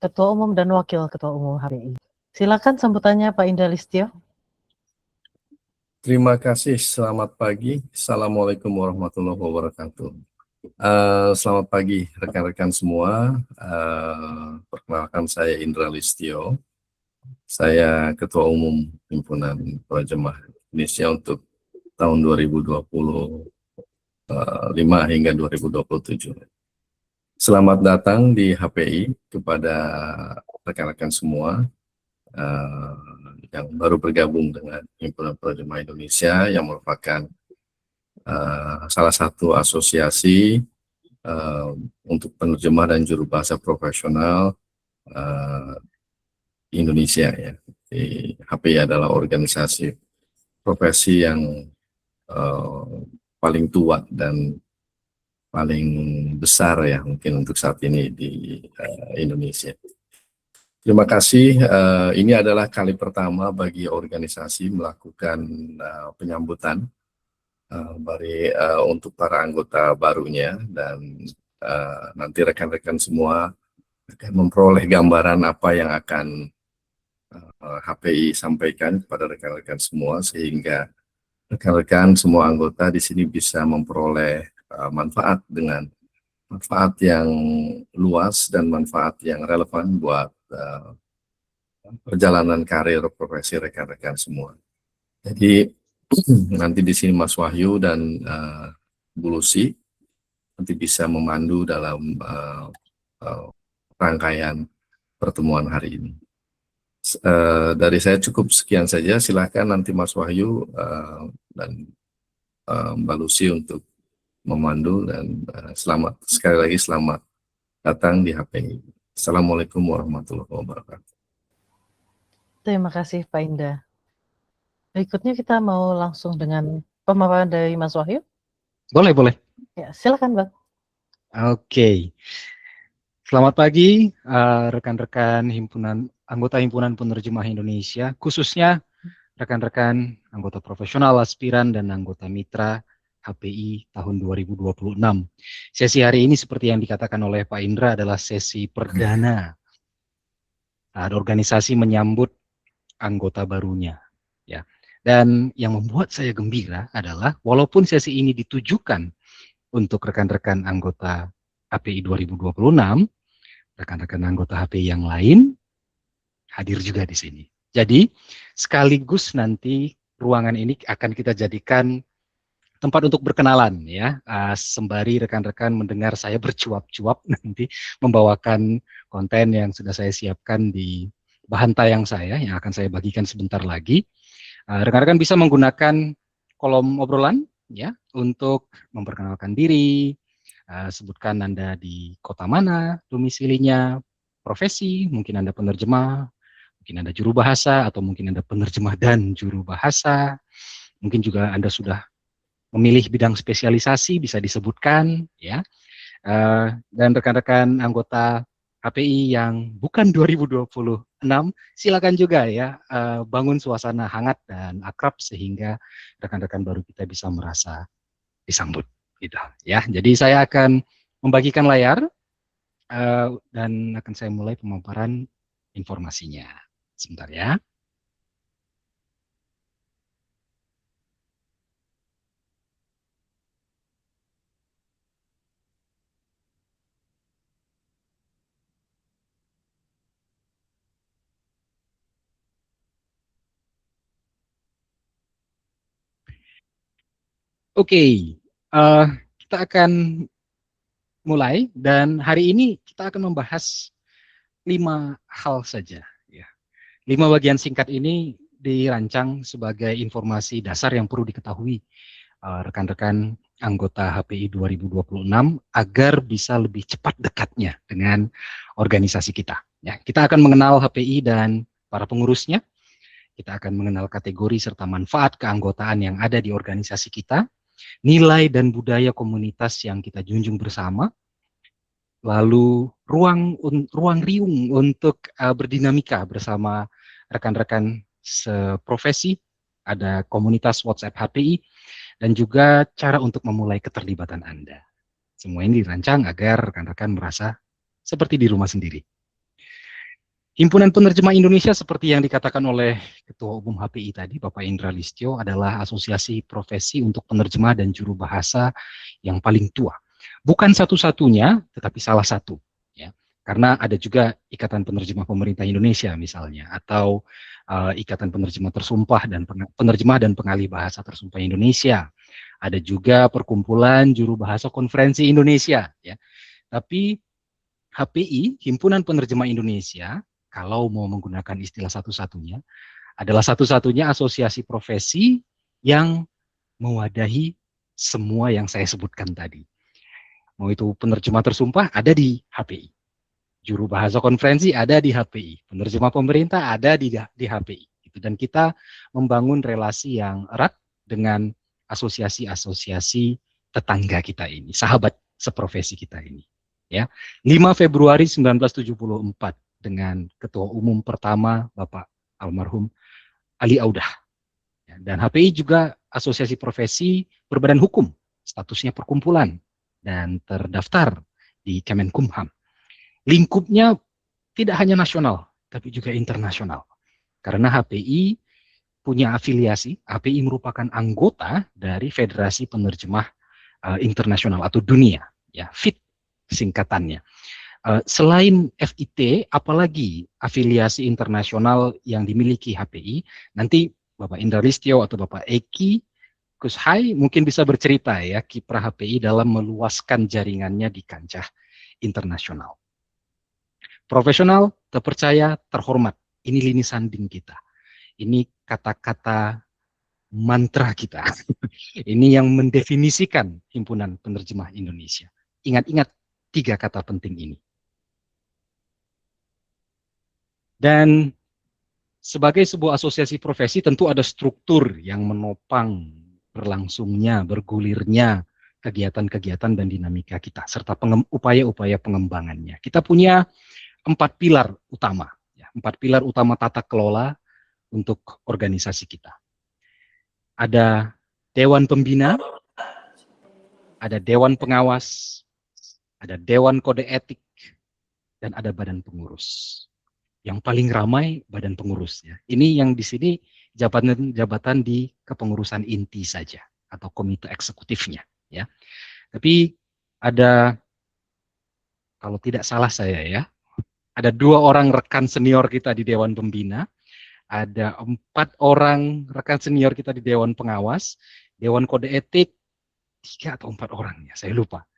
Ketua Umum dan Wakil Ketua Umum HPI. Silakan sambutannya Pak Indra Listio. Terima kasih, selamat pagi. Assalamualaikum warahmatullahi wabarakatuh. Selamat pagi rekan-rekan semua. Perkenalkan saya Indra Listio. Saya Ketua Umum Himpunan Perajemah Indonesia untuk tahun 2025 hingga 2027. Selamat datang di HPI kepada rekan-rekan semua yang baru bergabung dengan Himpunan Perajemah Indonesia yang merupakan salah satu asosiasi untuk penerjemah dan juru bahasa profesional Indonesia ya. Di HPI adalah organisasi profesi yang paling tua dan paling besar ya mungkin untuk saat ini di Indonesia. Terima kasih. Ini adalah kali pertama bagi organisasi melakukan penyambutan untuk para anggota barunya, dan nanti rekan-rekan semua akan memperoleh gambaran apa yang akan HPI sampaikan kepada rekan-rekan semua, sehingga rekan-rekan semua anggota di sini bisa memperoleh manfaat yang luas dan manfaat yang relevan buat perjalanan karir profesi rekan-rekan semua. Jadi nanti di sini Mas Wahyu dan Bu Lucy nanti bisa memandu dalam rangkaian pertemuan hari ini. Dari saya cukup sekian saja. Silakan nanti Mas Wahyu dan Mbak Lucy untuk memandu, dan sekali lagi selamat datang di HPI. Assalamualaikum warahmatullahi wabarakatuh. Terima kasih Pak Indra. Berikutnya kita mau langsung dengan pemaparan dari Mas Wahyu. Boleh. Ya, silakan Bang. Oke. Selamat pagi rekan-rekan anggota Himpunan Penerjemah Indonesia, khususnya rekan-rekan anggota profesional, aspiran, dan anggota mitra HPI tahun 2026. Sesi hari ini seperti yang dikatakan oleh Pak Indra adalah sesi perdana. Organisasi menyambut anggota barunya, ya. Dan yang membuat saya gembira adalah walaupun sesi ini ditujukan untuk rekan-rekan anggota HPI 2026, rekan-rekan anggota HPI yang lain hadir juga di sini. Jadi sekaligus nanti ruangan ini akan kita jadikan tempat untuk berkenalan ya, sembari rekan-rekan mendengar saya bercuap-cuap nanti membawakan konten yang sudah saya siapkan di bahan tayang saya yang akan saya bagikan sebentar lagi. Rekan-rekan bisa menggunakan kolom obrolan ya untuk memperkenalkan diri, sebutkan Anda di kota mana domisilinya, profesi, mungkin Anda penerjemah, mungkin Anda juru bahasa, atau mungkin Anda penerjemah dan juru bahasa. Mungkin juga Anda sudah memilih bidang spesialisasi, bisa disebutkan ya. Dan rekan-rekan anggota HPI yang bukan 2026, silakan juga ya bangun suasana hangat dan akrab sehingga rekan-rekan baru kita bisa merasa disambut gitu ya. Jadi saya akan membagikan layar dan akan saya mulai pemaparan informasinya. Sebentar ya. Oke, kita akan mulai, dan hari ini kita akan membahas 5 hal saja. Ya. 5 bagian singkat ini dirancang sebagai informasi dasar yang perlu diketahui rekan-rekan anggota HPI 2026 agar bisa lebih cepat dekatnya dengan organisasi kita. Ya, kita akan mengenal HPI dan para pengurusnya. Kita akan mengenal kategori serta manfaat keanggotaan yang ada di organisasi kita, nilai dan budaya komunitas yang kita junjung bersama, lalu ruang riung untuk berdinamika bersama rekan-rekan seprofesi, ada komunitas WhatsApp HPI, dan juga cara untuk memulai keterlibatan Anda. Semua ini dirancang agar rekan-rekan merasa seperti di rumah sendiri. Himpunan Penerjemah Indonesia seperti yang dikatakan oleh Ketua Umum HPI tadi, Bapak Indra Listio, adalah asosiasi profesi untuk penerjemah dan juru bahasa yang paling tua. Bukan satu-satunya, tetapi salah satu. Ya. Karena ada juga Ikatan Penerjemah Pemerintah Indonesia misalnya, atau Ikatan Penerjemah Tersumpah dan Penerjemah dan Pengalih Bahasa Tersumpah Indonesia. Ada juga Perkumpulan Juru Bahasa Konferensi Indonesia. Ya. Tapi HPI, Himpunan Penerjemah Indonesia, kalau mau menggunakan istilah satu-satunya, adalah satu-satunya asosiasi profesi yang mewadahi semua yang saya sebutkan tadi. Mau itu penerjemah tersumpah ada di HPI, juru bahasa konferensi ada di HPI, penerjemah pemerintah ada di HPI. Dan kita membangun relasi yang erat dengan asosiasi-asosiasi tetangga kita ini, sahabat seprofesi kita ini. Ya, 5 Februari 1974 dengan Ketua Umum pertama Bapak almarhum Ali Audah. Dan HPI juga asosiasi profesi berbadan hukum, statusnya perkumpulan, dan terdaftar di Kemenkumham. Lingkupnya tidak hanya nasional, tapi juga internasional. Karena HPI punya afiliasi, HPI merupakan anggota dari Federasi Penerjemah Internasional atau dunia, ya, FIT singkatannya. Selain FIT, apalagi afiliasi internasional yang dimiliki HPI, nanti Bapak Indra Listio atau Bapak Eki Kushai mungkin bisa bercerita ya kiprah HPI dalam meluaskan jaringannya di kancah internasional. Profesional, terpercaya, terhormat. Ini lini sanding kita. Ini kata-kata mantra kita. Ini yang mendefinisikan Himpunan Penerjemah Indonesia. Ingat-ingat 3 kata penting ini. Dan sebagai sebuah asosiasi profesi tentu ada struktur yang menopang berlangsungnya, bergulirnya kegiatan-kegiatan dan dinamika kita, serta upaya-upaya pengembangannya. Kita punya 4 pilar utama, ya, 4 pilar utama tata kelola untuk organisasi kita. Ada Dewan Pembina, ada Dewan Pengawas, ada Dewan Kode Etik, dan ada Badan Pengurus. Yang paling ramai badan pengurusnya. Ini yang di sini jabatan di kepengurusan inti saja atau komite eksekutifnya, ya. Tapi ada, kalau tidak salah saya ya, ada 2 orang rekan senior kita di Dewan Pembina, ada 4 orang rekan senior kita di Dewan Pengawas, Dewan Kode Etik 3 atau 4 orang ya, saya lupa.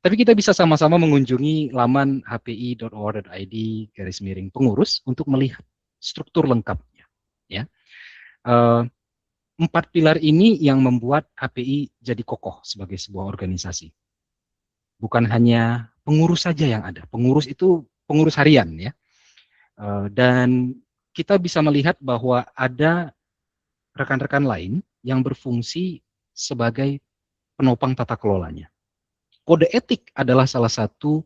Tapi kita bisa sama-sama mengunjungi laman hpi.org.id/pengurus untuk melihat struktur lengkapnya. Ya. 4 pilar ini yang membuat HPI jadi kokoh sebagai sebuah organisasi. Bukan hanya pengurus saja yang ada. Pengurus itu pengurus harian ya. Dan kita bisa melihat bahwa ada rekan-rekan lain yang berfungsi sebagai penopang tata kelolanya. Kode etik adalah salah satu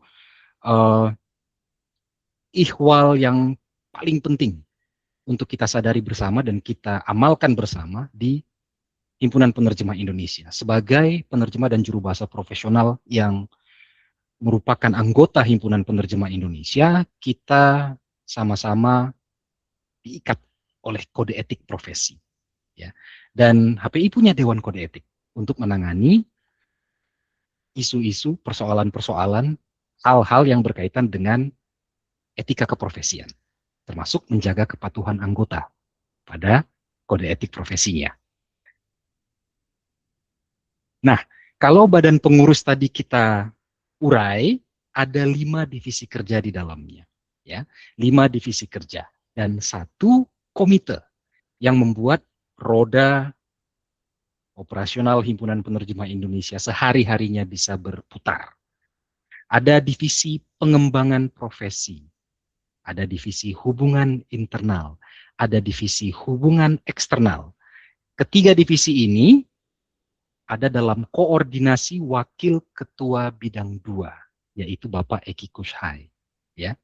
ihwal yang paling penting untuk kita sadari bersama dan kita amalkan bersama di Himpunan Penerjemah Indonesia. Sebagai penerjemah dan juru bahasa profesional yang merupakan anggota Himpunan Penerjemah Indonesia, kita sama-sama diikat oleh kode etik profesi. Ya. Dan HPI punya Dewan Kode Etik untuk menangani isu-isu, persoalan-persoalan, hal-hal yang berkaitan dengan etika keprofesian, termasuk menjaga kepatuhan anggota pada kode etik profesinya. Nah, kalau badan pengurus tadi kita urai, ada 5 divisi kerja di dalamnya, ya, 5 divisi kerja dan 1 komite yang membuat roda operasional Himpunan Penerjemah Indonesia sehari-harinya bisa berputar. Ada divisi pengembangan profesi, ada divisi hubungan internal, ada divisi hubungan eksternal. Ketiga divisi ini ada dalam koordinasi wakil ketua bidang 2, yaitu Bapak Eki Kushai. Ya.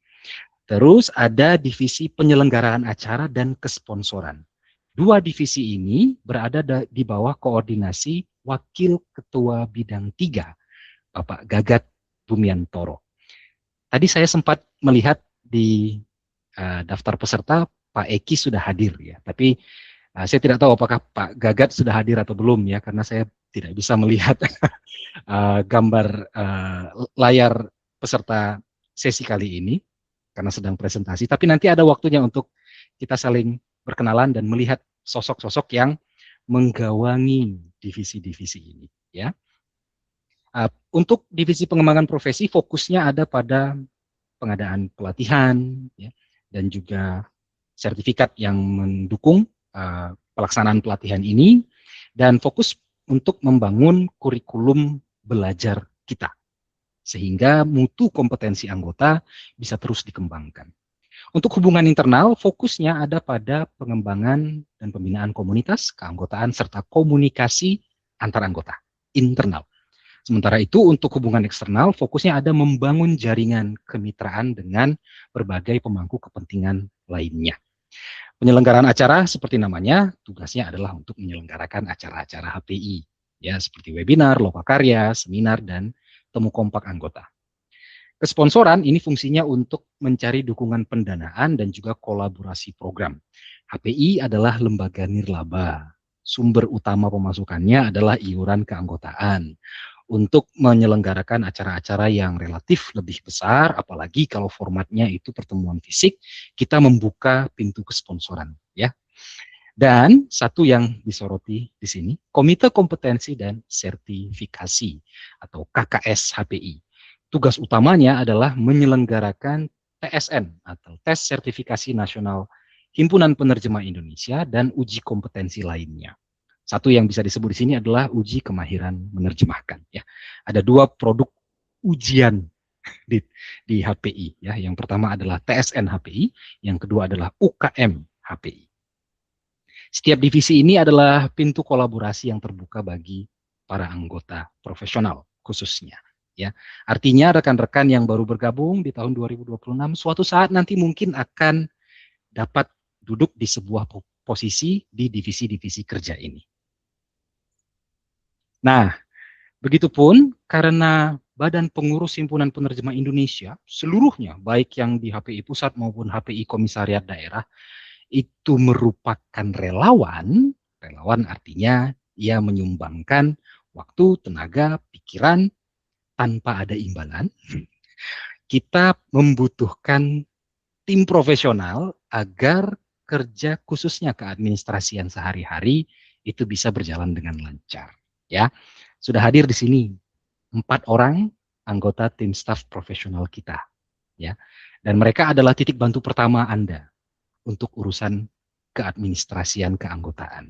Terus ada divisi penyelenggaraan acara dan kesponsoran. 2 divisi ini berada di bawah koordinasi wakil ketua bidang 3, Bapak Gagat Bumiantoro. Tadi saya sempat melihat di daftar peserta Pak Eki sudah hadir ya, tapi saya tidak tahu apakah Pak Gagat sudah hadir atau belum ya, karena saya tidak bisa melihat gambar layar peserta sesi kali ini karena sedang presentasi. Tapi nanti ada waktunya untuk kita saling berkenalan dan melihat sosok-sosok yang menggawangi divisi-divisi ini ya. Untuk divisi pengembangan profesi fokusnya ada pada pengadaan pelatihan ya, dan juga sertifikat yang mendukung pelaksanaan pelatihan ini, dan fokus untuk membangun kurikulum belajar kita sehingga mutu kompetensi anggota bisa terus dikembangkan. Untuk hubungan internal, fokusnya ada pada pengembangan dan pembinaan komunitas, keanggotaan, serta komunikasi antar anggota internal. Sementara itu untuk hubungan eksternal, fokusnya ada membangun jaringan kemitraan dengan berbagai pemangku kepentingan lainnya. Penyelenggaraan acara seperti namanya, tugasnya adalah untuk menyelenggarakan acara-acara HPI, ya seperti webinar, lokakarya, seminar, dan temu kompak anggota. Kesponsoran ini fungsinya untuk mencari dukungan pendanaan dan juga kolaborasi program. HPI adalah lembaga nirlaba. Sumber utama pemasukannya adalah iuran keanggotaan. Untuk menyelenggarakan acara-acara yang relatif lebih besar, apalagi kalau formatnya itu pertemuan fisik, kita membuka pintu kesponsoran, ya. Dan satu yang disoroti di sini, Komite Kompetensi dan Sertifikasi atau KKS HPI. Tugas utamanya adalah menyelenggarakan TSN atau Tes Sertifikasi Nasional Himpunan Penerjemah Indonesia dan uji kompetensi lainnya. Satu yang bisa disebut di sini adalah uji kemahiran menerjemahkan. Ya, ada dua produk ujian di HPI. Ya, yang pertama adalah TSN HPI, yang kedua adalah UKM HPI. Setiap divisi ini adalah pintu kolaborasi yang terbuka bagi para anggota profesional khususnya. Ya, artinya rekan-rekan yang baru bergabung di tahun 2026 suatu saat nanti mungkin akan dapat duduk di sebuah posisi di divisi-divisi kerja ini. Nah, begitupun karena Badan Pengurus Himpunan Penerjemah Indonesia seluruhnya, baik yang di HPI Pusat maupun HPI Komisariat Daerah, itu merupakan relawan. Relawan artinya ia menyumbangkan waktu, tenaga, pikiran tanpa ada imbalan. Kita membutuhkan tim profesional agar kerja khususnya keadministrasian sehari-hari itu bisa berjalan dengan lancar. Ya, sudah hadir di sini 4 orang anggota tim staf profesional kita, ya, dan mereka adalah titik bantu pertama Anda untuk urusan keadministrasian keanggotaan,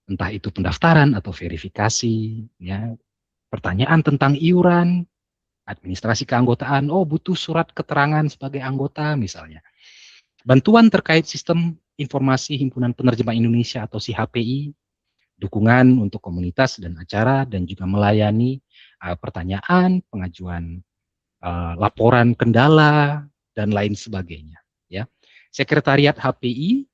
entah itu pendaftaran atau verifikasi, ya, pertanyaan tentang iuran, administrasi keanggotaan, oh butuh surat keterangan sebagai anggota misalnya, bantuan terkait sistem informasi Himpunan Penerjemah Indonesia atau SIHPI, dukungan untuk komunitas dan acara, dan juga melayani pertanyaan, pengajuan laporan kendala, dan lain sebagainya. Ya, Sekretariat HPI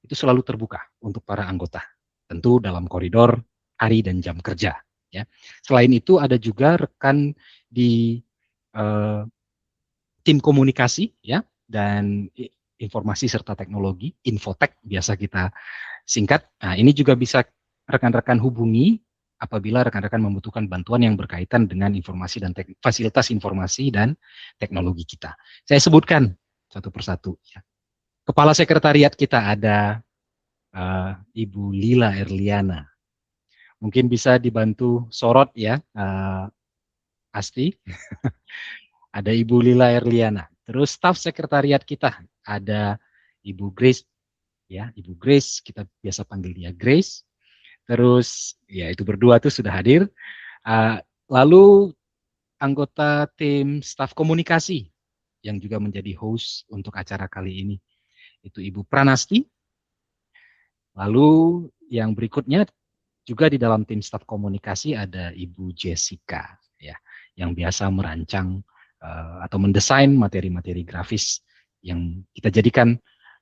itu selalu terbuka untuk para anggota, tentu dalam koridor hari dan jam kerja. Ya, selain itu ada juga rekan di tim komunikasi, ya, dan informasi serta teknologi, Infotek biasa kita singkat. Nah, ini juga bisa rekan-rekan hubungi apabila rekan-rekan membutuhkan bantuan yang berkaitan dengan informasi dan fasilitas informasi dan teknologi kita. Saya sebutkan satu persatu. Ya. Kepala Sekretariat kita ada Ibu Lila Erliana. Mungkin bisa dibantu sorot ya, Asti. Ada Ibu Lila Erliana. Terus staf sekretariat kita ada Ibu Grace, ya, Ibu Grace, kita biasa panggil dia Grace. Terus ya itu berdua tuh sudah hadir. Lalu anggota tim staf komunikasi yang juga menjadi host untuk acara kali ini itu Ibu Pranasti. Lalu yang berikutnya juga di dalam tim staf komunikasi ada Ibu Jessica, ya, yang biasa merancang atau mendesain materi-materi grafis yang kita jadikan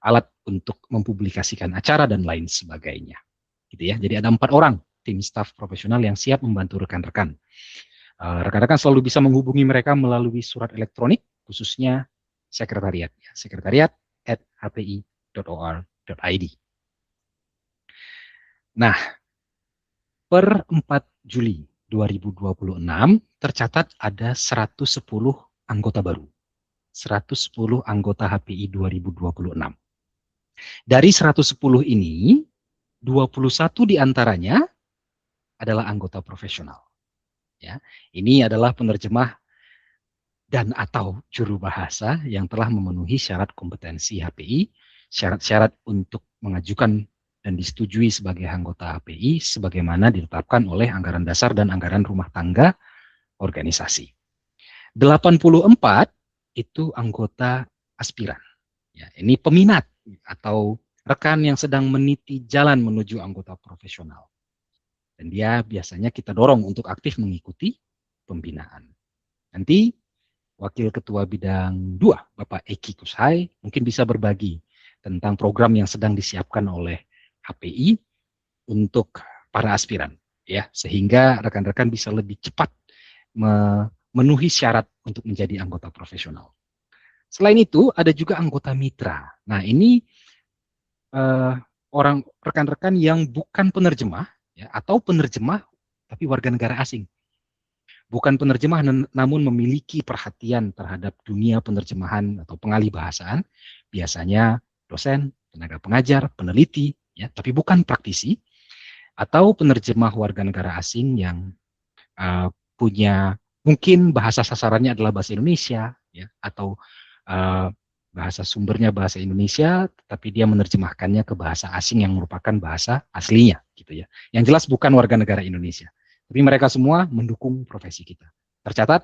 alat untuk mempublikasikan acara dan lain sebagainya. Gitu ya. Jadi ada 4 orang tim staf profesional yang siap membantu rekan-rekan. Rekan-rekan selalu bisa menghubungi mereka melalui surat elektronik, khususnya sekretariat. Ya. Sekretariat info@hpi.or.id. Nah, per 4 Juli 2026 tercatat ada 110 anggota baru. 110 anggota HPI 2026. Dari 110 ini, 21 diantaranya adalah anggota profesional. Ya, ini adalah penerjemah dan atau juru bahasa yang telah memenuhi syarat kompetensi HPI, syarat-syarat untuk mengajukan dan disetujui sebagai anggota HPI sebagaimana ditetapkan oleh anggaran dasar dan anggaran rumah tangga organisasi. 84 itu anggota aspiran. Ya, ini peminat atau rekan yang sedang meniti jalan menuju anggota profesional. Dan dia biasanya kita dorong untuk aktif mengikuti pembinaan. Nanti Wakil Ketua Bidang 2, Bapak Eki Kushai, mungkin bisa berbagi tentang program yang sedang disiapkan oleh HPI untuk para aspiran, ya, sehingga rekan-rekan bisa lebih cepat memenuhi syarat untuk menjadi anggota profesional. Selain itu, ada juga anggota mitra. Nah, ini orang rekan-rekan yang bukan penerjemah, ya, atau penerjemah tapi warga negara asing. Bukan penerjemah namun memiliki perhatian terhadap dunia penerjemahan atau pengalih bahasaan, biasanya dosen, tenaga pengajar, peneliti, ya, tapi bukan praktisi, atau penerjemah warga negara asing yang punya mungkin bahasa sasarannya adalah bahasa Indonesia, ya, atau bahasa sumbernya bahasa Indonesia, tapi dia menerjemahkannya ke bahasa asing yang merupakan bahasa aslinya, gitu ya. Yang jelas bukan warga negara Indonesia. Tapi mereka semua mendukung profesi kita. Tercatat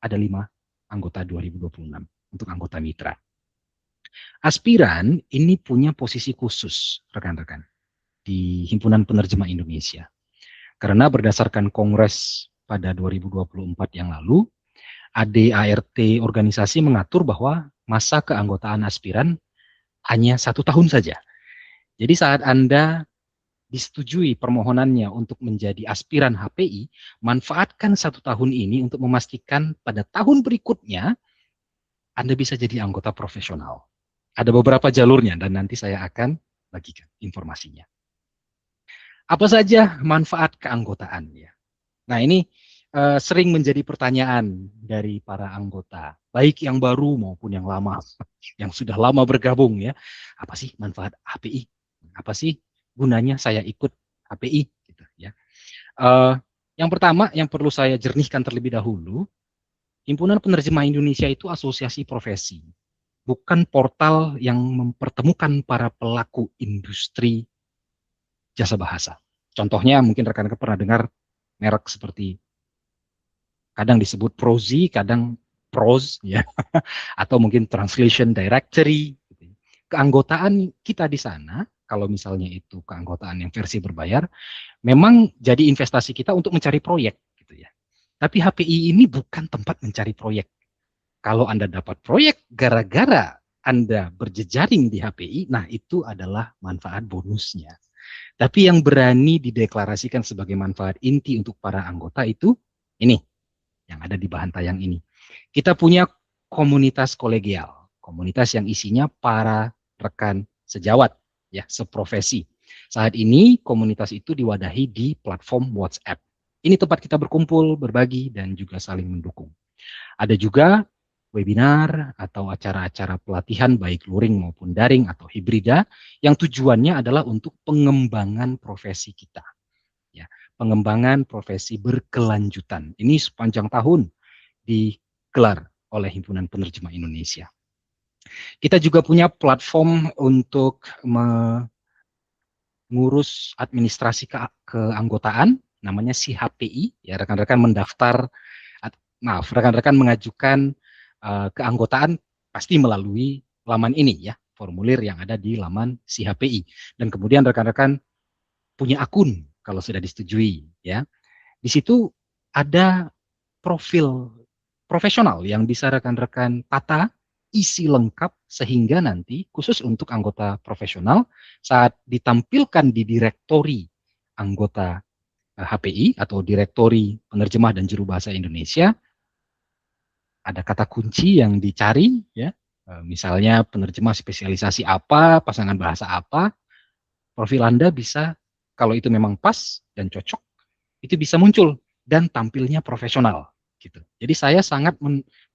ada 5 anggota 2026 untuk anggota mitra. Aspiran ini punya posisi khusus, rekan-rekan, di Himpunan Penerjemah Indonesia. Karena berdasarkan Kongres pada 2024 yang lalu, ADART organisasi mengatur bahwa masa keanggotaan aspiran hanya 1 tahun saja. Jadi saat Anda disetujui permohonannya untuk menjadi aspiran HPI, manfaatkan 1 tahun ini untuk memastikan pada tahun berikutnya Anda bisa jadi anggota profesional. Ada beberapa jalurnya dan nanti saya akan bagikan informasinya. Apa saja manfaat keanggotaan ya? Nah, ini sering menjadi pertanyaan dari para anggota, baik yang baru maupun yang lama, yang sudah lama bergabung ya. Apa sih manfaat HPI? Apa sih gunanya saya ikut HPI? Gitu ya. Yang pertama yang perlu saya jernihkan terlebih dahulu, Himpunan Penerjemah Indonesia itu asosiasi profesi, bukan portal yang mempertemukan para pelaku industri jasa bahasa. Contohnya mungkin rekan-rekan pernah dengar merek seperti kadang disebut Prozzi, kadang Prose, ya, atau mungkin Translation Directory. Keanggotaan kita di sana, kalau misalnya itu keanggotaan yang versi berbayar, memang jadi investasi kita untuk mencari proyek, gitu ya. Tapi HPI ini bukan tempat mencari proyek. Kalau Anda dapat proyek gara-gara Anda berjejaring di HPI, nah itu adalah manfaat bonusnya. Tapi yang berani dideklarasikan sebagai manfaat inti untuk para anggota itu ini, yang ada di bahan tayang ini. Kita punya komunitas kolegial, komunitas yang isinya para rekan sejawat, ya, seprofesi. Saat ini komunitas itu diwadahi di platform WhatsApp. Ini tempat kita berkumpul, berbagi, dan juga saling mendukung. Ada juga webinar atau acara-acara pelatihan baik luring maupun daring atau hibrida yang tujuannya adalah untuk pengembangan profesi kita. Ya, pengembangan profesi berkelanjutan. Ini sepanjang tahun digelar oleh Himpunan Penerjemah Indonesia. Kita juga punya platform untuk mengurus administrasi keanggotaan, namanya SIHPI. Ya, rekan-rekan mendaftar, rekan-rekan mengajukan keanggotaan pasti melalui laman ini, ya, formulir yang ada di laman SIHPI. Dan kemudian rekan-rekan punya akun kalau sudah disetujui, ya. Di situ ada profil profesional yang bisa rekan-rekan tata, isi lengkap sehingga nanti khusus untuk anggota profesional saat ditampilkan di direktori anggota HPI atau direktori penerjemah dan juru bahasa Indonesia, ada kata kunci yang dicari, ya, Misalnya penerjemah spesialisasi apa, pasangan bahasa apa, profil Anda bisa, kalau itu memang pas dan cocok, itu bisa muncul dan tampilnya profesional gitu. Jadi saya sangat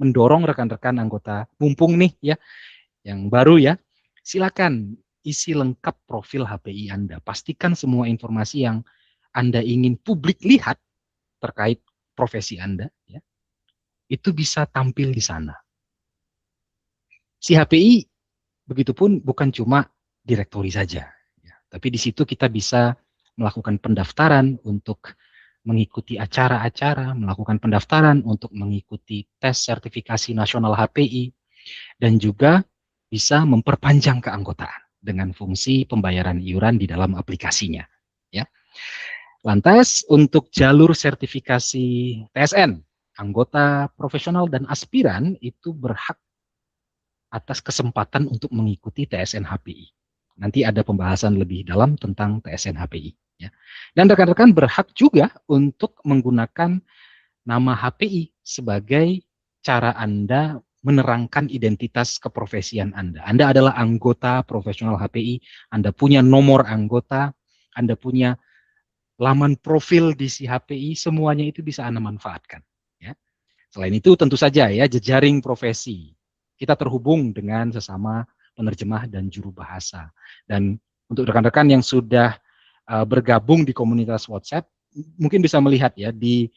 mendorong rekan-rekan anggota, mumpung nih ya yang baru ya, silakan isi lengkap profil HPI Anda. Pastikan semua informasi yang Anda ingin publik lihat terkait profesi Anda ya, itu bisa tampil di sana. Si HPI begitupun bukan cuma direktori saja, ya, tapi di situ kita bisa melakukan pendaftaran untuk mengikuti acara-acara, melakukan pendaftaran untuk mengikuti tes sertifikasi nasional HPI, dan juga bisa memperpanjang keanggotaan dengan fungsi pembayaran iuran di dalam aplikasinya. Ya. Lantas untuk jalur sertifikasi TSN, anggota profesional dan aspiran itu berhak atas kesempatan untuk mengikuti TSN HPI. Nanti ada pembahasan lebih dalam tentang TSN HPI. Ya. Dan rekan-rekan berhak juga untuk menggunakan nama HPI sebagai cara Anda menerangkan identitas keprofesian Anda. Anda adalah anggota profesional HPI, Anda punya nomor anggota, Anda punya laman profil di si HPI, semuanya itu bisa Anda manfaatkan. Ya. Selain itu tentu saja ya jejaring profesi. Kita terhubung dengan sesama penerjemah dan juru bahasa. Dan untuk rekan-rekan yang sudah bergabung di komunitas WhatsApp, mungkin bisa melihat ya di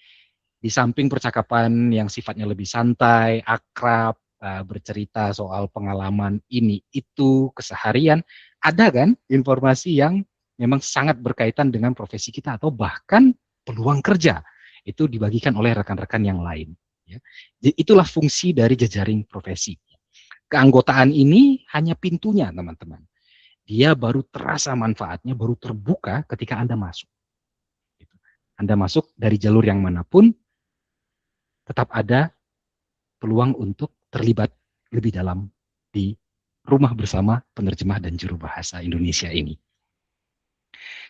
samping percakapan yang sifatnya lebih santai, akrab, bercerita soal pengalaman ini, itu, keseharian, ada kan informasi yang memang sangat berkaitan dengan profesi kita atau bahkan peluang kerja. Itu dibagikan oleh rekan-rekan yang lain. Ya. Itulah fungsi dari jejaring profesi. Keanggotaan ini hanya pintunya, teman-teman. Dia baru terasa manfaatnya, baru terbuka ketika Anda masuk. Anda masuk dari jalur yang manapun, tetap ada peluang untuk terlibat lebih dalam di rumah bersama penerjemah dan juru bahasa Indonesia ini.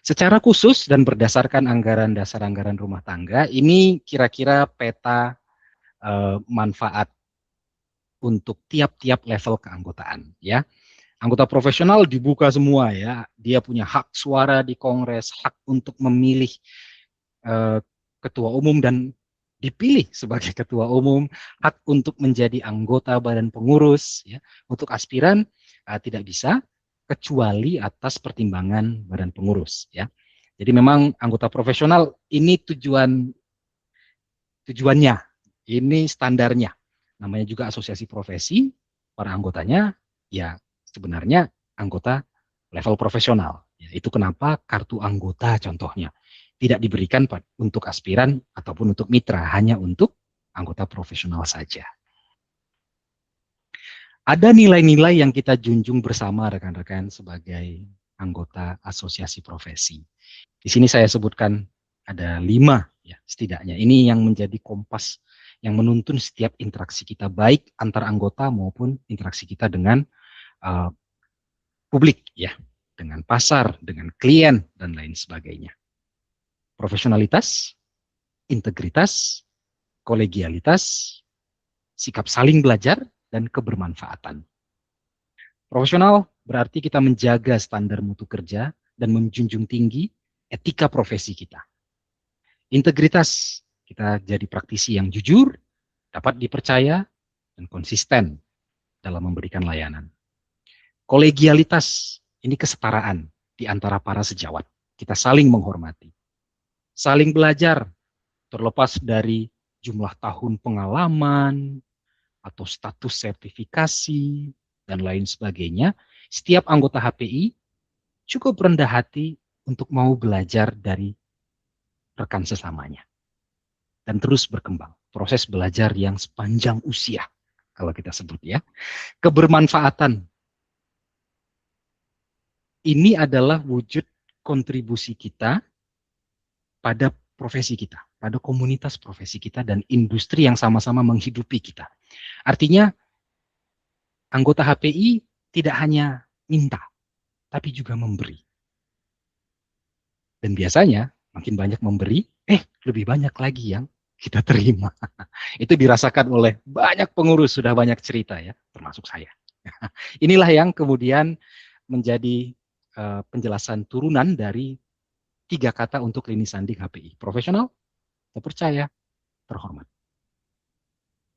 Secara khusus dan berdasarkan anggaran dasar anggaran rumah tangga, ini kira-kira peta manfaat untuk tiap-tiap level keanggotaan. Ya, anggota profesional dibuka semua ya, dia punya hak suara di Kongres, hak untuk memilih ketua umum dan dipilih sebagai ketua umum, hak untuk menjadi anggota badan pengurus. Ya. Untuk aspiran tidak bisa kecuali atas pertimbangan badan pengurus. Ya. Jadi memang anggota profesional ini tujuannya, ini standarnya. Namanya juga asosiasi profesi, para anggotanya ya sebenarnya anggota level profesional. Ya, itu kenapa kartu anggota contohnya tidak diberikan untuk aspiran ataupun untuk mitra, hanya untuk anggota profesional saja. Ada nilai-nilai yang kita junjung bersama rekan-rekan sebagai anggota asosiasi profesi. Di sini saya sebutkan ada 5 ya setidaknya. Ini yang menjadi kompas yang menuntun setiap interaksi kita, baik antar anggota maupun interaksi kita dengan publik ya, dengan pasar, dengan klien dan lain sebagainya. Profesionalitas, integritas, kolegialitas, sikap saling belajar, dan kebermanfaatan. Profesional berarti kita menjaga standar mutu kerja dan menjunjung tinggi etika profesi kita. Integritas, kita jadi praktisi yang jujur, dapat dipercaya, dan konsisten dalam memberikan layanan. Kolegialitas, ini kesetaraan di antara para sejawat. Kita saling menghormati. Saling belajar, terlepas dari jumlah tahun pengalaman, atau status sertifikasi, dan lain sebagainya, setiap anggota HPI cukup rendah hati untuk mau belajar dari rekan sesamanya. Dan terus berkembang. Proses belajar yang sepanjang usia, kalau kita sebut ya. Kebermanfaatan. Ini adalah wujud kontribusi kita pada profesi kita, pada komunitas profesi kita dan industri yang sama-sama menghidupi kita. Artinya, anggota HPI tidak hanya minta, tapi juga memberi. Dan biasanya, makin banyak memberi, lebih banyak lagi yang kita terima. Itu dirasakan oleh banyak pengurus, sudah banyak cerita ya, termasuk saya. Inilah yang kemudian menjadi penjelasan turunan dari 3 kata untuk lini sandi HPI. Profesional, terpercaya, terhormat.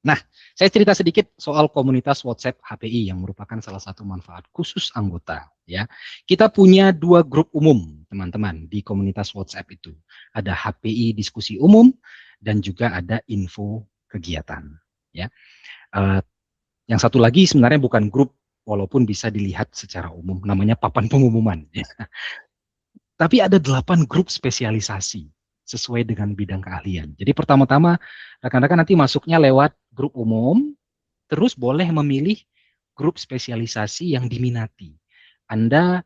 Nah, saya cerita sedikit soal komunitas WhatsApp HPI yang merupakan salah satu manfaat khusus anggota. Ya, kita punya 2 grup umum, teman-teman, di komunitas WhatsApp itu. Ada HPI diskusi umum dan juga ada info kegiatan. Ya, yang satu lagi sebenarnya bukan grup, walaupun bisa dilihat secara umum, namanya papan pengumuman. Ya. Tapi ada 8 grup spesialisasi sesuai dengan bidang keahlian. Jadi pertama-tama rekan-rekan nanti masuknya lewat grup umum, terus boleh memilih grup spesialisasi yang diminati. Anda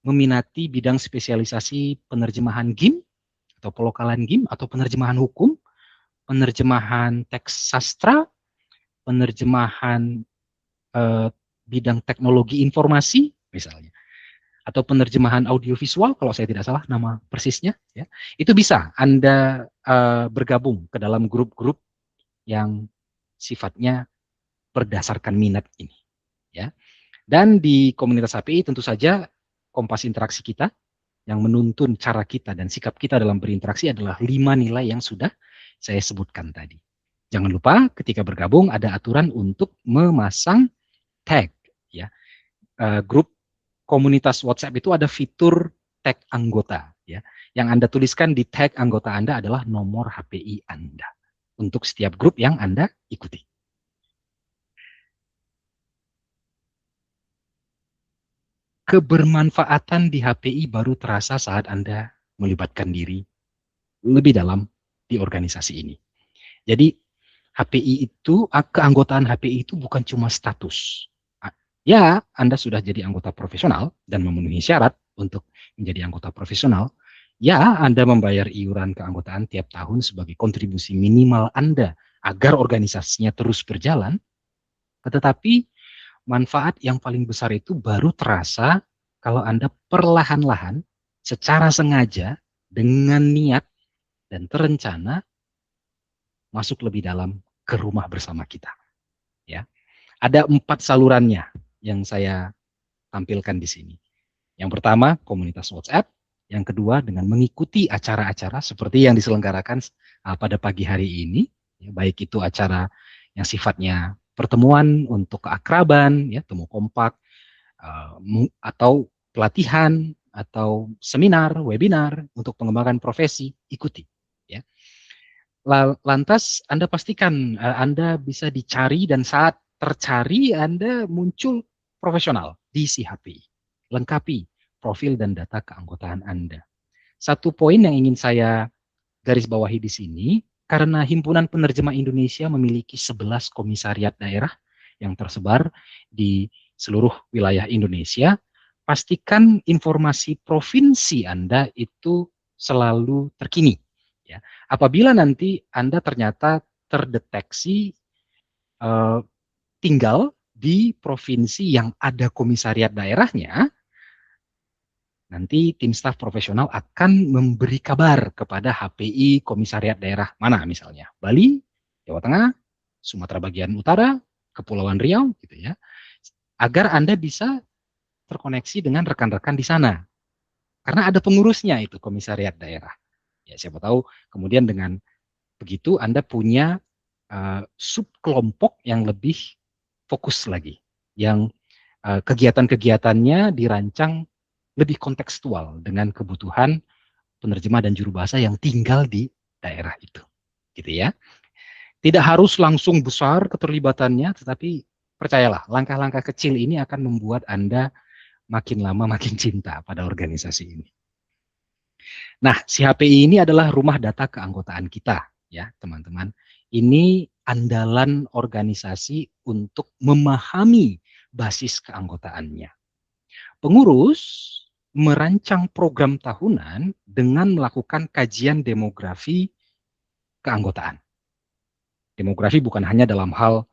meminati bidang spesialisasi penerjemahan GIM atau pelokalan GIM atau penerjemahan hukum, penerjemahan teks sastra, penerjemahan bidang teknologi informasi misalnya, atau penerjemahan audiovisual kalau saya tidak salah nama persisnya, ya, itu bisa Anda bergabung ke dalam grup-grup yang sifatnya berdasarkan minat ini, ya. Dan di komunitas HPI tentu saja kompas interaksi kita yang menuntun cara kita dan sikap kita dalam berinteraksi adalah 5 nilai yang sudah saya sebutkan tadi. Jangan lupa ketika bergabung ada aturan untuk memasang tag, ya. Grup komunitas WhatsApp itu ada fitur tag anggota, ya. Yang Anda tuliskan di tag anggota Anda adalah nomor HPI Anda untuk setiap grup yang Anda ikuti. Kebermanfaatan di HPI baru terasa saat Anda melibatkan diri lebih dalam di organisasi ini. Jadi HPI itu, keanggotaan HPI itu bukan cuma status. Ya, Anda sudah jadi anggota profesional dan memenuhi syarat untuk menjadi anggota profesional. Ya, Anda membayar iuran keanggotaan tiap tahun sebagai kontribusi minimal Anda agar organisasinya terus berjalan. Tetapi manfaat yang paling besar itu baru terasa kalau Anda perlahan-lahan, secara sengaja, dengan niat dan terencana masuk lebih dalam ke rumah bersama kita. Ya, ada 4 salurannya yang saya tampilkan di sini. Yang pertama, komunitas WhatsApp. Yang kedua, dengan mengikuti acara-acara seperti yang diselenggarakan pada pagi hari ini, ya, baik itu acara yang sifatnya pertemuan untuk keakraban, ya, temu kompak, atau pelatihan, atau seminar, webinar untuk pengembangan profesi, ikuti. Ya. Lantas Anda pastikan Anda bisa dicari dan saat tercari Anda muncul profesional di CHPI. Lengkapi profil dan data keanggotaan Anda. Satu poin yang ingin saya garis bawahi di sini, karena Himpunan Penerjemah Indonesia memiliki 11 komisariat daerah yang tersebar di seluruh wilayah Indonesia, pastikan informasi provinsi Anda itu selalu terkini. Ya. Apabila nanti Anda ternyata terdeteksi tinggal di provinsi yang ada komisariat daerahnya, nanti tim staf profesional akan memberi kabar kepada HPI komisariat daerah mana misalnya, Bali, Jawa Tengah, Sumatera bagian utara, Kepulauan Riau, gitu ya, agar Anda bisa terkoneksi dengan rekan-rekan di sana. Karena ada pengurusnya itu komisariat daerah. Ya, siapa tahu kemudian dengan begitu Anda punya subkelompok yang lebih fokus lagi, yang kegiatan-kegiatannya dirancang lebih kontekstual dengan kebutuhan penerjemah dan juru bahasa yang tinggal di daerah itu, gitu ya. Tidak harus langsung besar keterlibatannya, tetapi percayalah, langkah-langkah kecil ini akan membuat Anda makin lama makin cinta pada organisasi ini. Nah, CHPI ini adalah rumah data keanggotaan kita, ya teman-teman. Ini andalan organisasi untuk memahami basis keanggotaannya. Pengurus merancang program tahunan dengan melakukan kajian demografi keanggotaan. Demografi bukan hanya dalam hal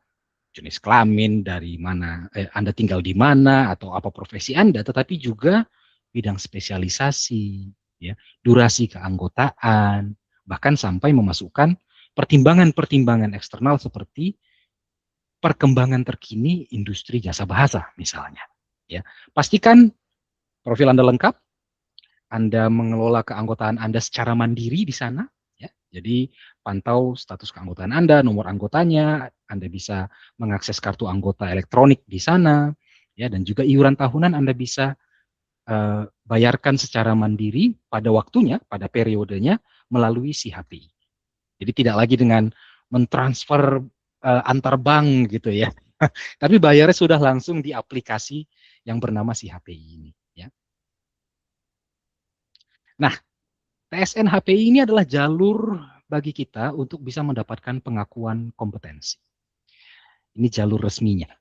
jenis kelamin, dari mana Anda tinggal di mana, atau apa profesi Anda, tetapi juga bidang spesialisasi, ya, durasi keanggotaan, bahkan sampai memasukkan pertimbangan-pertimbangan eksternal seperti perkembangan terkini industri jasa bahasa misalnya. Ya, pastikan profil Anda lengkap, Anda mengelola keanggotaan Anda secara mandiri di sana. Ya, jadi pantau status keanggotaan Anda, nomor anggotanya, Anda bisa mengakses kartu anggota elektronik di sana, ya, dan juga iuran tahunan Anda bisa bayarkan secara mandiri pada waktunya, pada periodenya melalui si HPI. Jadi tidak lagi dengan mentransfer antar bank gitu ya, tapi bayarnya sudah langsung di aplikasi yang bernama si HPI ini. Ya. Nah, TSN HPI ini adalah jalur bagi kita untuk bisa mendapatkan pengakuan kompetensi. Ini jalur resminya.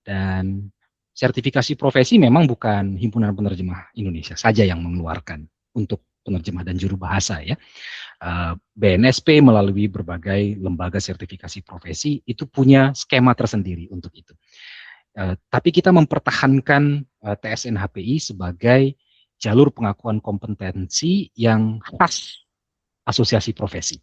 Dan sertifikasi profesi memang bukan Himpunan Penerjemah Indonesia saja yang mengeluarkan untuk penerjemah dan juru bahasa ya. BNSP melalui berbagai lembaga sertifikasi profesi itu punya skema tersendiri untuk itu. Tapi kita mempertahankan TSN HPI sebagai jalur pengakuan kompetensi yang khas asosiasi profesi.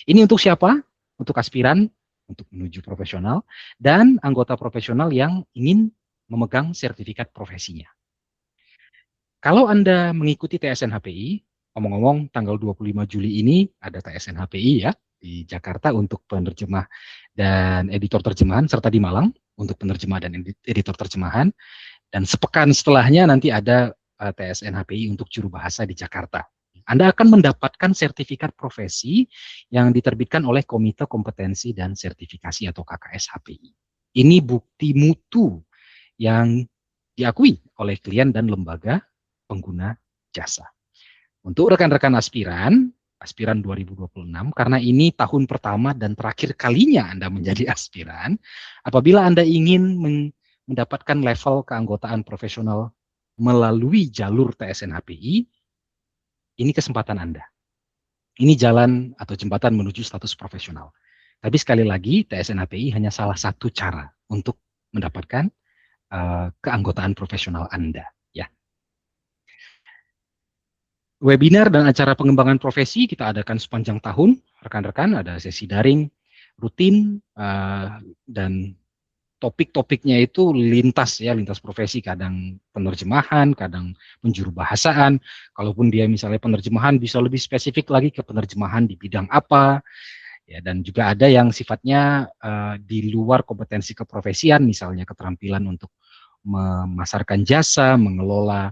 Ini untuk siapa? Untuk aspiran, untuk menuju profesional, dan anggota profesional yang ingin memegang sertifikat profesinya. Kalau Anda mengikuti TSN HPI, ngomong-ngomong tanggal 25 Juli ini ada TSN HPI ya, di Jakarta untuk penerjemah dan editor terjemahan, serta di Malang untuk penerjemah dan editor terjemahan, dan sepekan setelahnya nanti ada TSN HPI untuk juru bahasa di Jakarta. Anda akan mendapatkan sertifikat profesi yang diterbitkan oleh Komite Kompetensi dan Sertifikasi atau KKS HPI. Ini bukti mutu yang diakui oleh klien dan lembaga pengguna jasa. Untuk rekan-rekan aspiran 2026, karena ini tahun pertama dan terakhir kalinya Anda menjadi aspiran, apabila Anda ingin mendapatkan level keanggotaan profesional melalui jalur TSN HPI, ini kesempatan Anda. Ini jalan atau jembatan menuju status profesional. Tapi sekali lagi, TSN HPI hanya salah satu cara untuk mendapatkan keanggotaan profesional Anda. Ya. Webinar dan acara pengembangan profesi kita adakan sepanjang tahun, rekan-rekan, ada sesi daring, rutin, dan topik-topiknya itu lintas ya, lintas profesi, kadang penerjemahan, kadang penjuru bahasaan, kalaupun dia misalnya penerjemahan bisa lebih spesifik lagi ke penerjemahan di bidang apa, ya, dan juga ada yang sifatnya di luar kompetensi keprofesian, misalnya keterampilan untuk memasarkan jasa, mengelola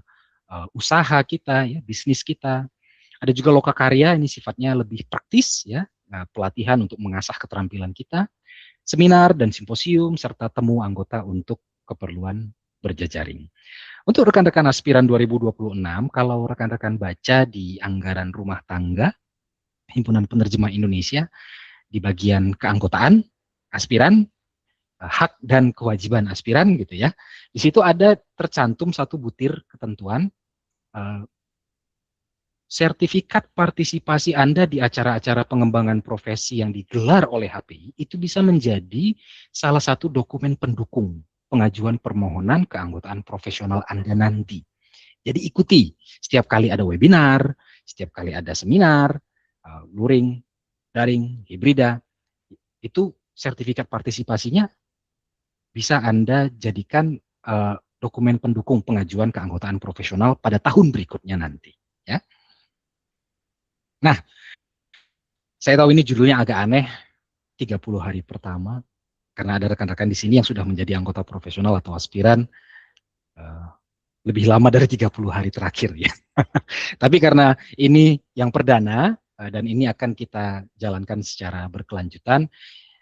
usaha kita, ya, bisnis kita. Ada juga lokakarya, ini sifatnya lebih praktis, ya, pelatihan untuk mengasah keterampilan kita, seminar dan simposium, serta temu anggota untuk keperluan berjejaring. Untuk rekan-rekan aspiran 2026, kalau rekan-rekan baca di anggaran rumah tangga Himpunan Penerjemah Indonesia, di bagian keanggotaan aspiran, hak dan kewajiban aspiran gitu ya. Di situ ada tercantum satu butir ketentuan sertifikat partisipasi Anda di acara-acara pengembangan profesi yang digelar oleh HPI itu bisa menjadi salah satu dokumen pendukung pengajuan permohonan keanggotaan profesional Anda nanti. Jadi ikuti setiap kali ada webinar, setiap kali ada seminar, luring, daring, hibrida, itu sertifikat partisipasinya bisa Anda jadikan dokumen pendukung pengajuan keanggotaan profesional pada tahun berikutnya nanti. Ya. Nah, saya tahu ini judulnya agak aneh, 30 hari pertama, karena ada rekan-rekan di sini yang sudah menjadi anggota profesional atau aspiran lebih lama dari 30 hari terakhir ya. Tapi karena ini yang perdana dan ini akan kita jalankan secara berkelanjutan,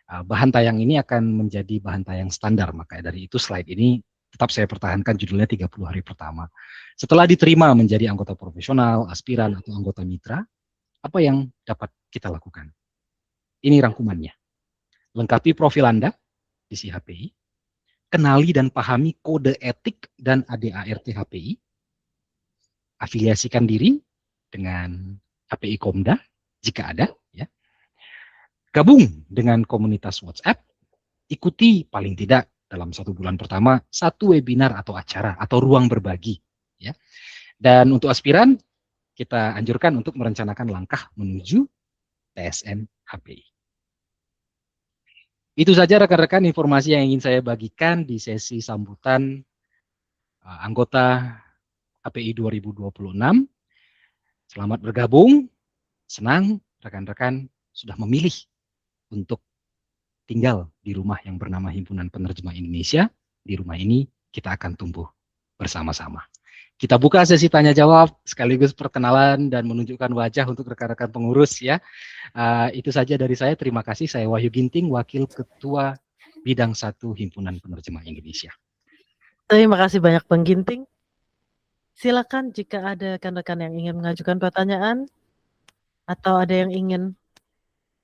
bahan tayang ini akan menjadi bahan tayang standar, maka dari itu slide ini tetap saya pertahankan judulnya 30 hari pertama. Setelah diterima menjadi anggota profesional, aspiran, atau anggota mitra, apa yang dapat kita lakukan? Ini rangkumannya. Lengkapi profil Anda di si HPI, kenali dan pahami kode etik dan ADART HPI, afiliasikan diri dengan HPI Komda jika ada, ya. Gabung dengan komunitas WhatsApp, ikuti paling tidak dalam 1 bulan pertama 1 webinar atau acara atau ruang berbagi, ya. Dan untuk aspiran kita anjurkan untuk merencanakan langkah menuju TSN HPI. Itu saja rekan-rekan informasi yang ingin saya bagikan di sesi sambutan anggota HPI 2026. Selamat bergabung, senang rekan-rekan sudah memilih untuk tinggal di rumah yang bernama Himpunan Penerjemah Indonesia. Di rumah ini kita akan tumbuh bersama-sama. Kita buka sesi tanya jawab sekaligus perkenalan dan menunjukkan wajah untuk rekan-rekan pengurus ya. Itu saja dari saya. Terima kasih. Saya Wahyu Ginting, Wakil Ketua Bidang 1 Himpunan Penerjemah Indonesia. Terima kasih banyak Bang Ginting. Silakan jika ada rekan-rekan yang ingin mengajukan pertanyaan atau ada yang ingin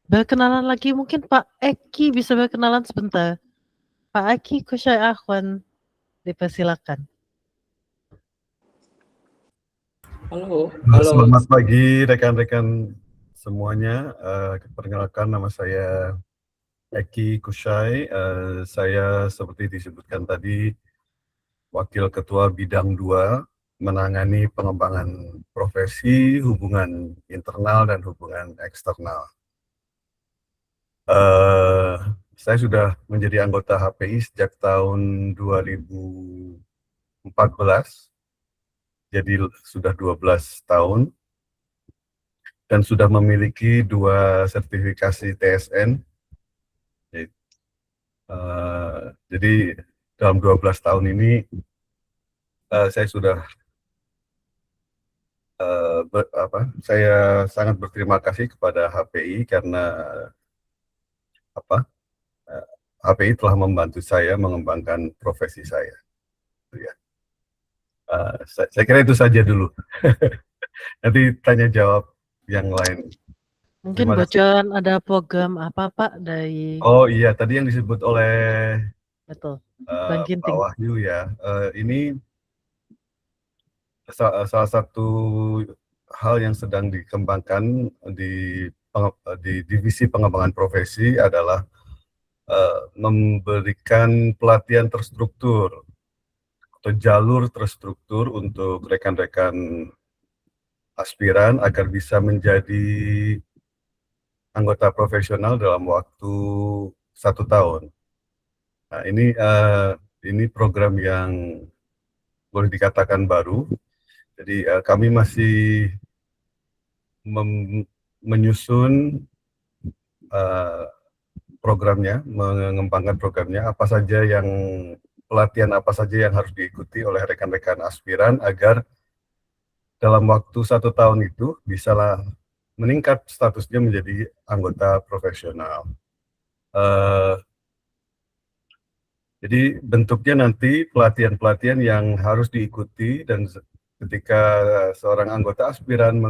berkenalan lagi, mungkin Pak Eki bisa berkenalan sebentar. Pak Eki Kusyai Akhwan, dipersilakan. Halo. Selamat pagi rekan-rekan semuanya. Perkenalkan, nama saya Eki Kusyai. Saya seperti disebutkan tadi Wakil Ketua Bidang 2, menangani pengembangan profesi, hubungan internal dan hubungan eksternal. Saya sudah menjadi anggota HPI sejak tahun 2014. Jadi sudah 12 tahun dan sudah memiliki 2 sertifikasi TSN. Jadi dalam 12 tahun ini saya sudah saya sangat berterima kasih kepada HPI karena HPI telah membantu saya mengembangkan profesi saya. Ya. Saya kira itu saja dulu. Nanti tanya jawab yang lain. Mungkin bocoran ada program apa Pak dari... Oh iya, tadi yang disebut oleh betul, Pak Wahyu ya. Ini salah satu hal yang sedang dikembangkan di divisi pengembangan profesi adalah memberikan pelatihan terstruktur atau jalur terstruktur untuk rekan-rekan aspiran agar bisa menjadi anggota profesional dalam waktu 1 tahun. Nah, ini program yang boleh dikatakan baru. Jadi kami masih menyusun programnya, mengembangkan programnya, pelatihan apa saja yang harus diikuti oleh rekan-rekan aspiran agar dalam waktu 1 tahun itu bisalah meningkat statusnya menjadi anggota profesional. Jadi bentuknya nanti pelatihan-pelatihan yang harus diikuti, dan ketika seorang anggota aspiran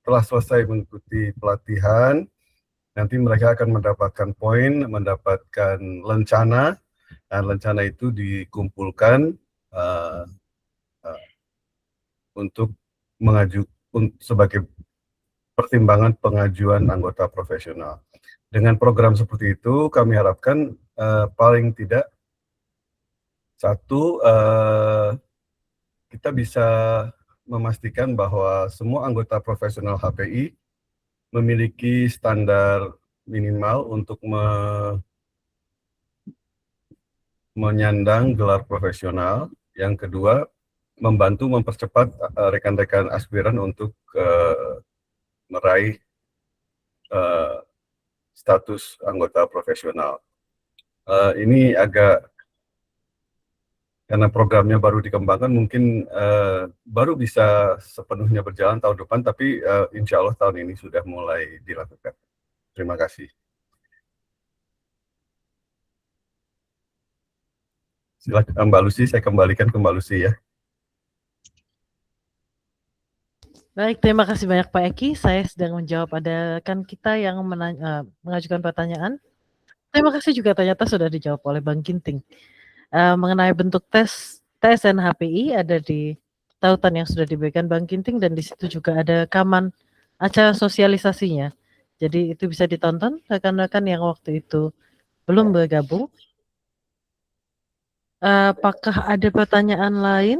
telah selesai mengikuti pelatihan, nanti mereka akan mendapatkan poin, mendapatkan lencana, dan lencana itu dikumpulkan untuk sebagai pertimbangan pengajuan anggota profesional. Dengan program seperti itu, kami harapkan paling tidak satu, kita bisa memastikan bahwa semua anggota profesional HPI memiliki standar minimal untuk menyandang gelar profesional. Yang kedua, membantu mempercepat rekan-rekan aspiran untuk meraih status anggota profesional. Ini karena programnya baru dikembangkan, mungkin baru bisa sepenuhnya berjalan tahun depan, tapi insya Allah tahun ini sudah mulai dilakukan. Terima kasih. Silakan Mbak Lucy, saya kembalikan ke Mbak Lucy ya. Baik, terima kasih banyak Pak Eki. Saya sedang menjawab, ada kan kita yang mengajukan pertanyaan. Terima kasih juga ternyata sudah dijawab oleh Bang Ginting. Mengenai bentuk tes TSN HPI ada di tautan yang sudah diberikan Bang Ginting, dan di situ juga ada rekaman acara sosialisasinya. Jadi itu bisa ditonton rekan-rekan yang waktu itu belum bergabung. Apakah ada pertanyaan lain?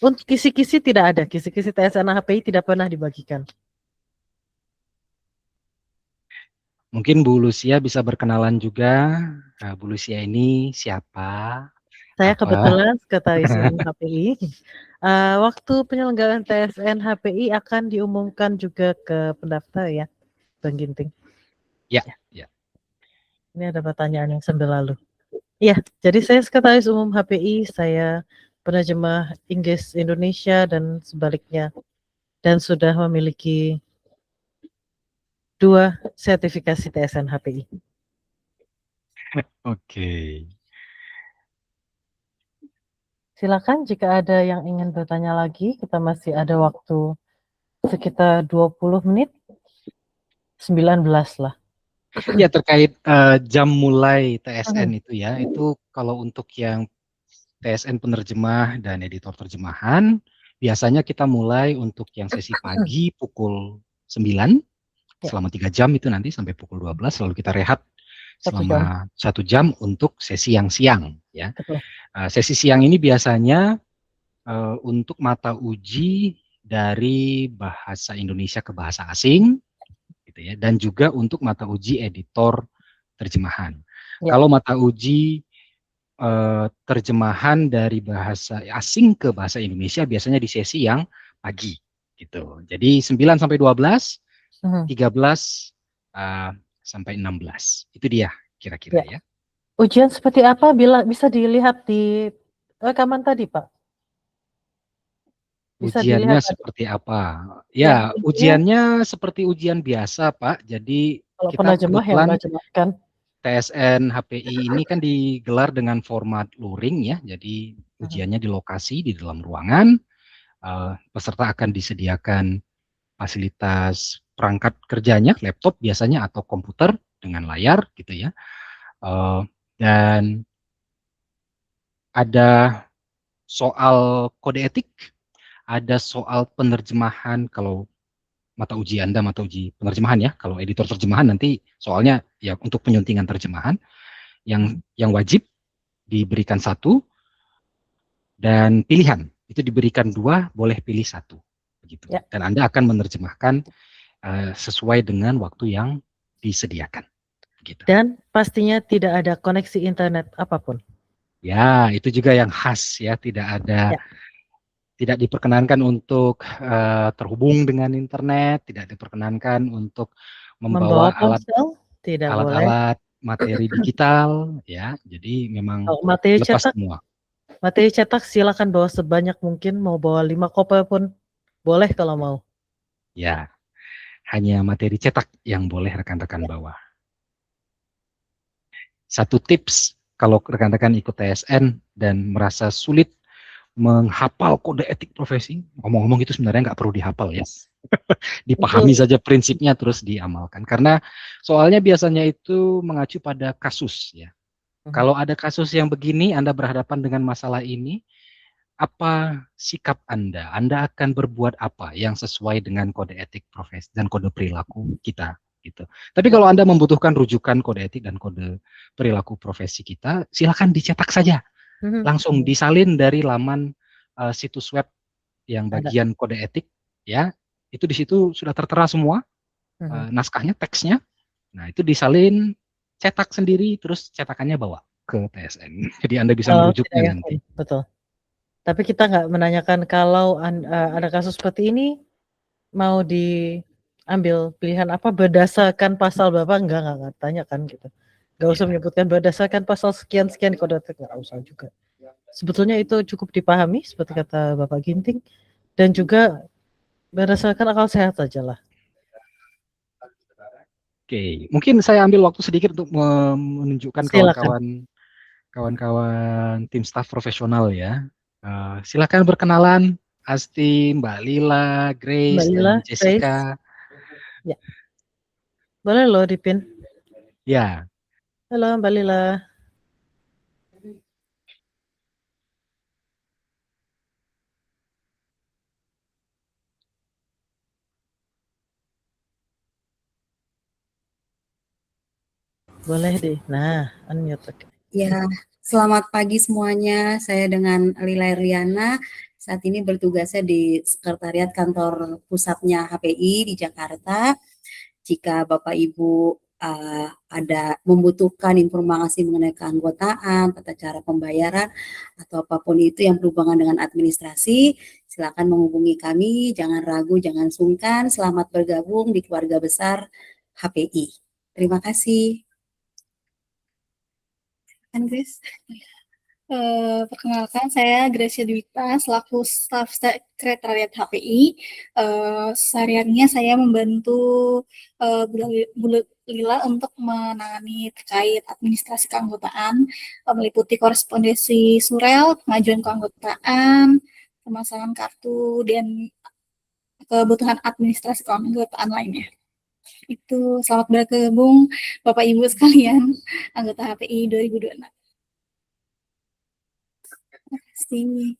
Untuk kisi-kisi tidak ada, kisi-kisi TSN HPI tidak pernah dibagikan. Mungkin Bu Lucia bisa berkenalan juga. Bu Lucia ini siapa? Saya Apa? kebetulan Sekretaris Umum HPI. Waktu penyelenggaraan TSN HPI akan diumumkan juga ke pendaftar ya, Bang Ginting. Ya, ya. Ini ada pertanyaan yang sambil lalu. Iya, jadi saya Sekretaris Umum HPI, saya penerjemah Inggris Indonesia dan sebaliknya, dan sudah memiliki 2 sertifikasi TSN HPI. Oke. Silakan jika ada yang ingin bertanya lagi, kita masih ada waktu sekitar 20 menit, 19 lah. Ya, terkait jam mulai TSN itu ya, itu kalau untuk yang TSN penerjemah dan editor terjemahan, biasanya kita mulai untuk yang sesi pagi pukul 9 Ya. selama 3 jam itu nanti sampai pukul 12, lalu kita rehat 1 jam. selama 1 jam untuk sesi yang siang ya. Betul. Sesi siang ini biasanya untuk mata uji dari bahasa Indonesia ke bahasa asing gitu ya, dan juga untuk mata uji editor terjemahan. Ya. Kalau mata uji terjemahan dari bahasa asing ke bahasa Indonesia biasanya di sesi yang pagi gitu. Jadi 9 sampai 12, 13 sampai 16. Itu dia kira-kira ya. Ujian seperti apa bisa dilihat di rekaman tadi, Pak? Bisa Ujiannya dilihat seperti apa? Ya, Ya, ujiannya seperti ujian biasa, Pak. Jadi kalau kita penerjemah yang kebetulan menerjemahkan. TSN HPI ini kan digelar dengan format luring ya. Jadi ujiannya di lokasi di dalam ruangan. Peserta akan disediakan fasilitas perangkat kerjanya, laptop biasanya atau komputer dengan layar gitu ya. Dan ada soal kode etik, ada soal penerjemahan kalau mata uji Anda mata uji penerjemahan ya. Kalau editor terjemahan nanti soalnya ya untuk penyuntingan terjemahan yang wajib diberikan 1 dan pilihan itu diberikan 2, boleh pilih 1 begitu. Ya. Dan Anda akan menerjemahkan sesuai dengan waktu yang disediakan gitu. Dan pastinya tidak ada koneksi internet apapun. Ya, itu juga yang khas ya, tidak diperkenankan untuk terhubung dengan internet, tidak diperkenankan untuk membawa ponsel tidak boleh. alat-alat materi digital ya. Jadi memang Kalau materi lepas cetak, semua. materi cetak silakan bawa sebanyak mungkin, mau bawa 5 koper pun boleh kalau mau. Ya, hanya materi cetak yang boleh rekan-rekan bawa. Satu tips kalau rekan-rekan ikut TSN dan merasa sulit menghafal kode etik profesi, ngomong-ngomong itu sebenarnya nggak perlu dihafal ya. Dipahami saja prinsipnya terus diamalkan. Karena soalnya biasanya itu mengacu pada kasus ya. Kalau ada kasus yang begini, Anda berhadapan dengan masalah ini, apa sikap Anda? Anda akan berbuat apa yang sesuai dengan kode etik profesi dan kode perilaku kita gitu. Tapi kalau Anda membutuhkan rujukan kode etik dan kode perilaku profesi kita, silakan dicetak saja. Langsung disalin dari laman situs web yang bagian kode etik ya. Itu di situ sudah tertera semua naskahnya, teksnya. Nah, itu disalin, cetak sendiri terus cetakannya bawa ke TSN. Jadi Anda bisa merujuknya nanti. Betul. Tapi kita nggak menanyakan kalau ada kasus seperti ini mau diambil pilihan apa berdasarkan pasal berapa, nggak tanya kan gitu. Nggak usah menyebutkan berdasarkan pasal sekian-sekian di kode etik, nggak usah juga. Sebetulnya itu cukup dipahami seperti kata Bapak Ginting dan juga berdasarkan akal sehat saja lah. Oke, mungkin saya ambil waktu sedikit untuk menunjukkan kawan-kawan tim staff profesional ya. Silakan berkenalan, Asti, Mbak Lila, Grace, dan Jessica. Ya. Boleh loh dipin. Ya. Halo Mbak Lila. Boleh deh. Nah, unmute. Ya, selamat pagi semuanya. Saya dengan Lila Riana. Saat ini bertugasnya di Sekretariat Kantor Pusatnya HPI di Jakarta. Jika Bapak Ibu ada membutuhkan informasi mengenai keanggotaan, tata cara pembayaran, atau apapun itu yang berhubungan dengan administrasi, silakan menghubungi kami. Jangan ragu, jangan sungkan. Selamat bergabung di keluarga besar HPI. Terima kasih. Grace. Perkenalkan, saya Gracia Dwita selaku staf sekretariat HPI. Sehariannya saya membantu Bu Lila untuk menangani terkait administrasi keanggotaan, meliputi korespondensi surel, pengajuan keanggotaan, pemasangan kartu, dan kebutuhan administrasi keanggotaan lainnya. Itu, selamat bergabung Bapak Ibu sekalian, anggota HPI 2026. Terima kasih.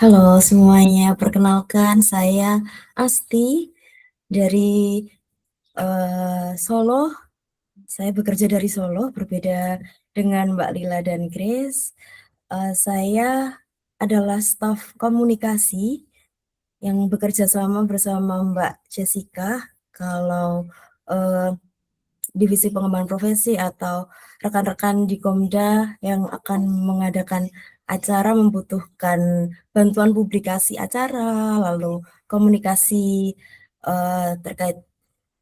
Halo semuanya, perkenalkan saya Asti dari Solo. Saya bekerja dari Solo, berbeda dengan Mbak Lila dan Grace. Saya adalah staf komunikasi yang bekerja sama bersama Mbak Jessica. Kalau divisi pengembangan profesi atau rekan-rekan di Komda yang akan mengadakan acara membutuhkan bantuan publikasi acara, lalu komunikasi terkait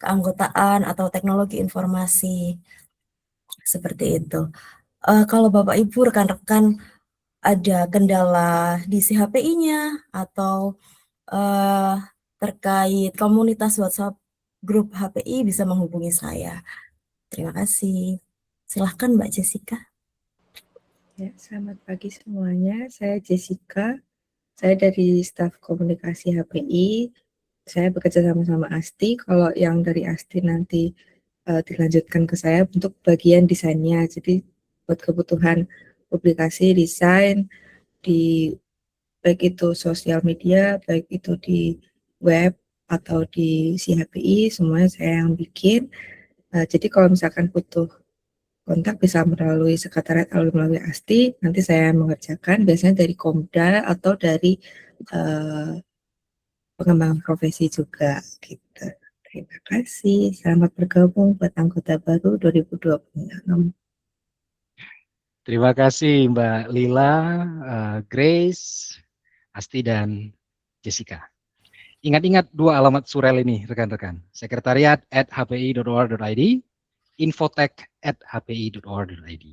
keanggotaan atau teknologi informasi, seperti itu. Kalau Bapak Ibu rekan-rekan ada kendala di CHPI-nya atau terkait komunitas WhatsApp grup HPI bisa menghubungi saya. Terima kasih. Silahkan Mbak Jessica. Ya, selamat pagi semuanya. Saya Jessica. Saya dari staf komunikasi HPI. Saya bekerja sama-sama Asti. Kalau yang dari Asti nanti dilanjutkan ke saya untuk bagian desainnya. Jadi buat kebutuhan publikasi, desain, di baik itu sosial media, baik itu di web atau di CHPI, semuanya saya yang bikin. Jadi kalau misalkan butuh kontak bisa melalui sekretariat atau melalui Asti, nanti saya mengerjakan biasanya dari Komda atau dari pengembangan profesi juga gitu. Terima kasih, selamat bergabung buat anggota baru 2026. Terima kasih Mbak Lila, Grace, Asti, dan Jessica. Ingat-ingat dua alamat surel ini rekan-rekan. Sekretariat@hpi.org.id, infotech@hpi.org.id.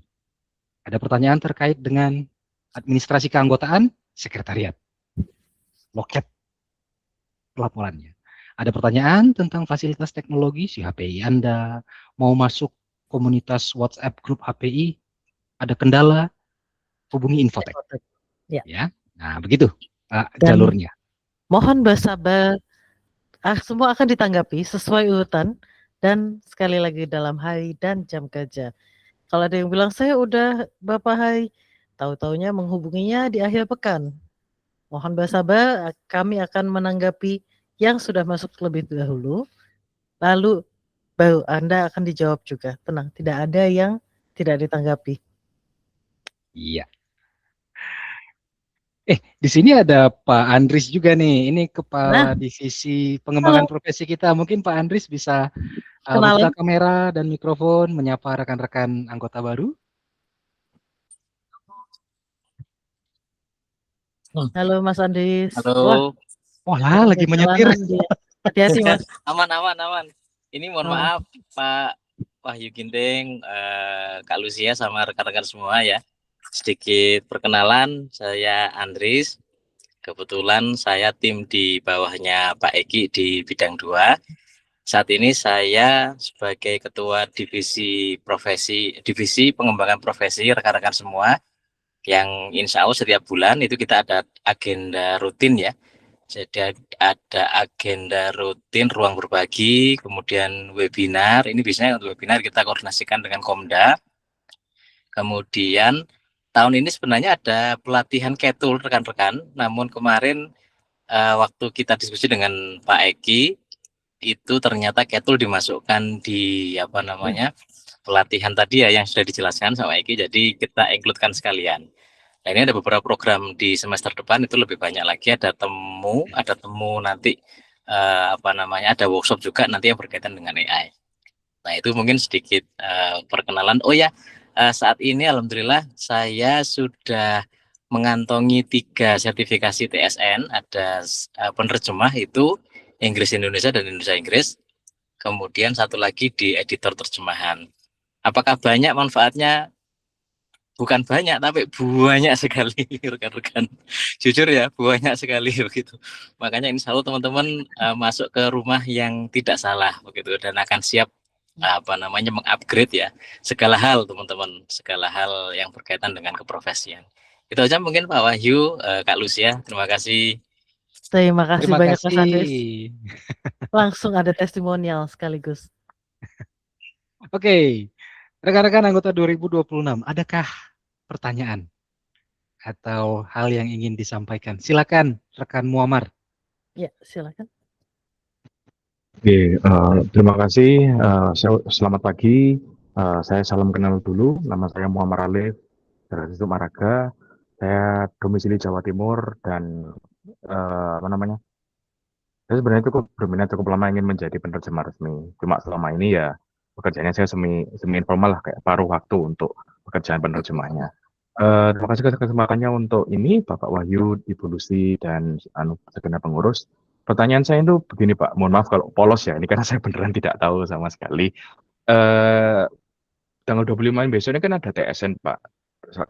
Ada pertanyaan terkait dengan administrasi keanggotaan? Sekretariat. Loket pelaporannya. Ada pertanyaan tentang fasilitas teknologi si HPI Anda, mau masuk komunitas WhatsApp grup HPI, ada kendala, hubungi Infotech. Ya. Ya. Nah, begitu Dan jalurnya. mohon bersabar, semua akan ditanggapi sesuai urutan dan sekali lagi dalam hari dan jam kerja. Kalau ada yang bilang saya udah berapa hari, tahu-taunya menghubunginya di akhir pekan. Mohon bersabar, kami akan menanggapi yang sudah masuk terlebih dahulu, lalu baru Anda akan dijawab juga. Tenang, tidak ada yang tidak ditanggapi. Iya. Di sini ada Pak Andris juga nih. Ini Kepala Divisi Pengembangan Profesi kita. Mungkin Pak Andris bisa buka kamera dan mikrofon, menyapa rekan-rekan anggota baru. Halo Mas Andris. Halo. Wah, lagi menyetir. Hati-hati Mas. Aman. Ini mohon maaf Pak Wahyu Ginting, Kak Lucia sama rekan-rekan semua ya. Sedikit perkenalan, saya Andris. Kebetulan saya tim di bawahnya Pak Eki di bidang 2. Saat ini saya sebagai ketua divisi pengembangan profesi rekan-rekan semua, yang insya Allah setiap bulan itu kita ada agenda rutin ya. Jadi ada agenda rutin ruang berbagi, kemudian webinar. Ini biasanya untuk webinar kita koordinasikan dengan Komda. Kemudian tahun ini sebenarnya ada pelatihan Ketul rekan-rekan. Namun kemarin waktu kita diskusi dengan Pak Eki, itu ternyata Ketul dimasukkan di pelatihan tadi ya yang sudah dijelaskan sama Eki. Jadi kita include-kan sekalian. Nah, ini ada beberapa program di semester depan itu lebih banyak lagi, ada temu nanti ada workshop juga nanti yang berkaitan dengan AI. Nah, itu mungkin sedikit perkenalan. Oh ya, saat ini alhamdulillah saya sudah mengantongi 3 sertifikasi TSN, ada penerjemah itu Inggris Indonesia dan Indonesia Inggris. Kemudian satu lagi di editor terjemahan. Apakah banyak manfaatnya? Bukan banyak, tapi banyak sekali rekan-rekan. Jujur ya, banyak sekali begitu. Makanya insya Allah teman-teman masuk ke rumah yang tidak salah begitu dan akan siap mengupgrade ya segala hal teman-teman, segala hal yang berkaitan dengan keprofesian. Itu aja mungkin Pak Wahyu, Kak Lucia. Terima kasih. Terima kasih Terima banyak Mas kasih. Andries. Langsung ada testimonial sekaligus. Oke, rekan-rekan anggota 2026, adakah pertanyaan atau hal yang ingin disampaikan? Silakan, rekan Muammar. Ya, silakan. Oke, terima kasih. Selamat pagi. Saya salam kenal dulu. Nama saya Muammar Alif dari Sumaraga. Saya domisili Jawa Timur dan saya sebenarnya cukup berminat cukup lama ingin menjadi penerjemah resmi. Cuma selama ini ya pekerjaannya saya semi informal lah, kayak paruh waktu untuk pekerjaan penerjemahnya. Terima kasih kesempatannya untuk ini Bapak Wahyu, Ibu Lucy dan segenap pengurus. Pertanyaan saya itu begini Pak, mohon maaf kalau polos ya, ini karena saya beneran tidak tahu sama sekali. Tanggal 25 besok ini kan ada TSN Pak,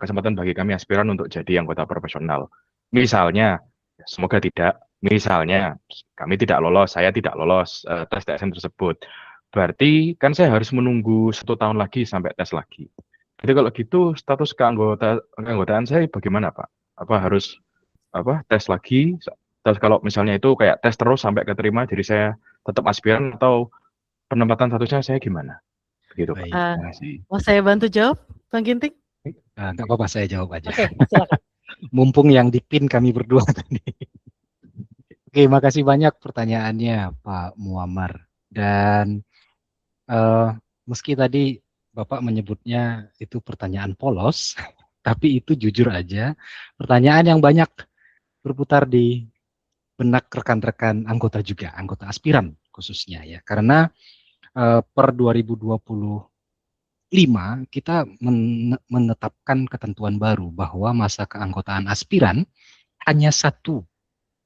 kesempatan bagi kami aspiran untuk jadi anggota profesional. Misalnya, semoga tidak, misalnya kami tidak lolos, saya tidak lolos tes TSN tersebut. Berarti kan saya harus menunggu 1 tahun lagi sampai tes lagi. Jadi kalau gitu status keanggotaan saya bagaimana Pak? Apa harus tes lagi? Terus kalau misalnya itu kayak tes terus sampai keterima, jadi saya tetap aspiran atau penempatan statusnya saya gimana? Begitu Pak. Baik. Terima kasih. Mau saya bantu jawab, Bang Ginting? Nggak apa-apa, saya jawab aja. Oke, silakan. Mumpung yang dipin kami berdua tadi. Oke, makasih banyak pertanyaannya Pak Muammar. Dan meski tadi Bapak menyebutnya itu pertanyaan polos, tapi itu jujur aja pertanyaan yang banyak berputar di benak rekan-rekan anggota juga, anggota aspiran khususnya ya. Karena per 2025 kita menetapkan ketentuan baru bahwa masa keanggotaan aspiran hanya 1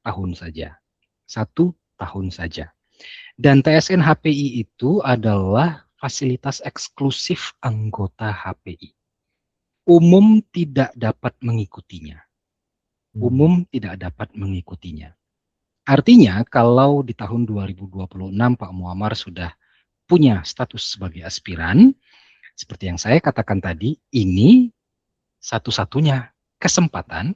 tahun saja. 1 tahun saja. Dan TSN HPI itu adalah fasilitas eksklusif anggota HPI. Umum tidak dapat mengikutinya. Umum tidak dapat mengikutinya. Artinya kalau di tahun 2026 Pak Muammar sudah punya status sebagai aspiran, seperti yang saya katakan tadi, ini satu-satunya kesempatan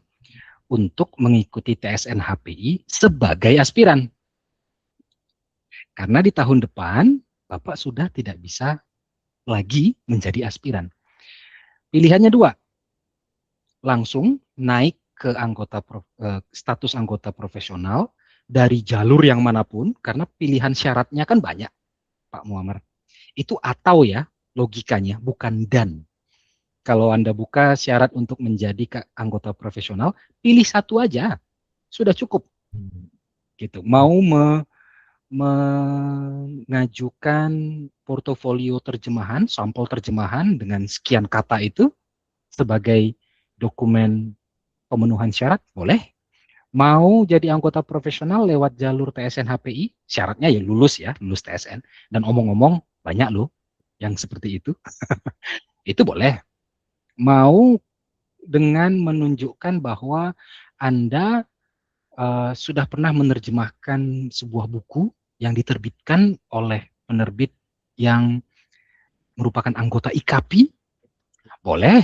untuk mengikuti TSN HPI sebagai aspiran. Karena di tahun depan Bapak sudah tidak bisa lagi menjadi aspiran. Pilihannya 2. Langsung naik ke status anggota profesional dari jalur yang manapun, karena pilihan syaratnya kan banyak, Pak Muammar. Itu atau ya, logikanya, bukan dan. Kalau Anda buka syarat untuk menjadi anggota profesional, pilih 1 aja, sudah cukup. Gitu. Mau mengajukan portofolio terjemahan, sampel terjemahan dengan sekian kata itu sebagai dokumen pemenuhan syarat, boleh. Mau jadi anggota profesional lewat jalur TSN HPI, syaratnya ya lulus TSN. Dan omong-omong banyak loh yang seperti itu. Itu boleh. Mau dengan menunjukkan bahwa Anda sudah pernah menerjemahkan sebuah buku yang diterbitkan oleh penerbit yang merupakan anggota IKAPI, boleh.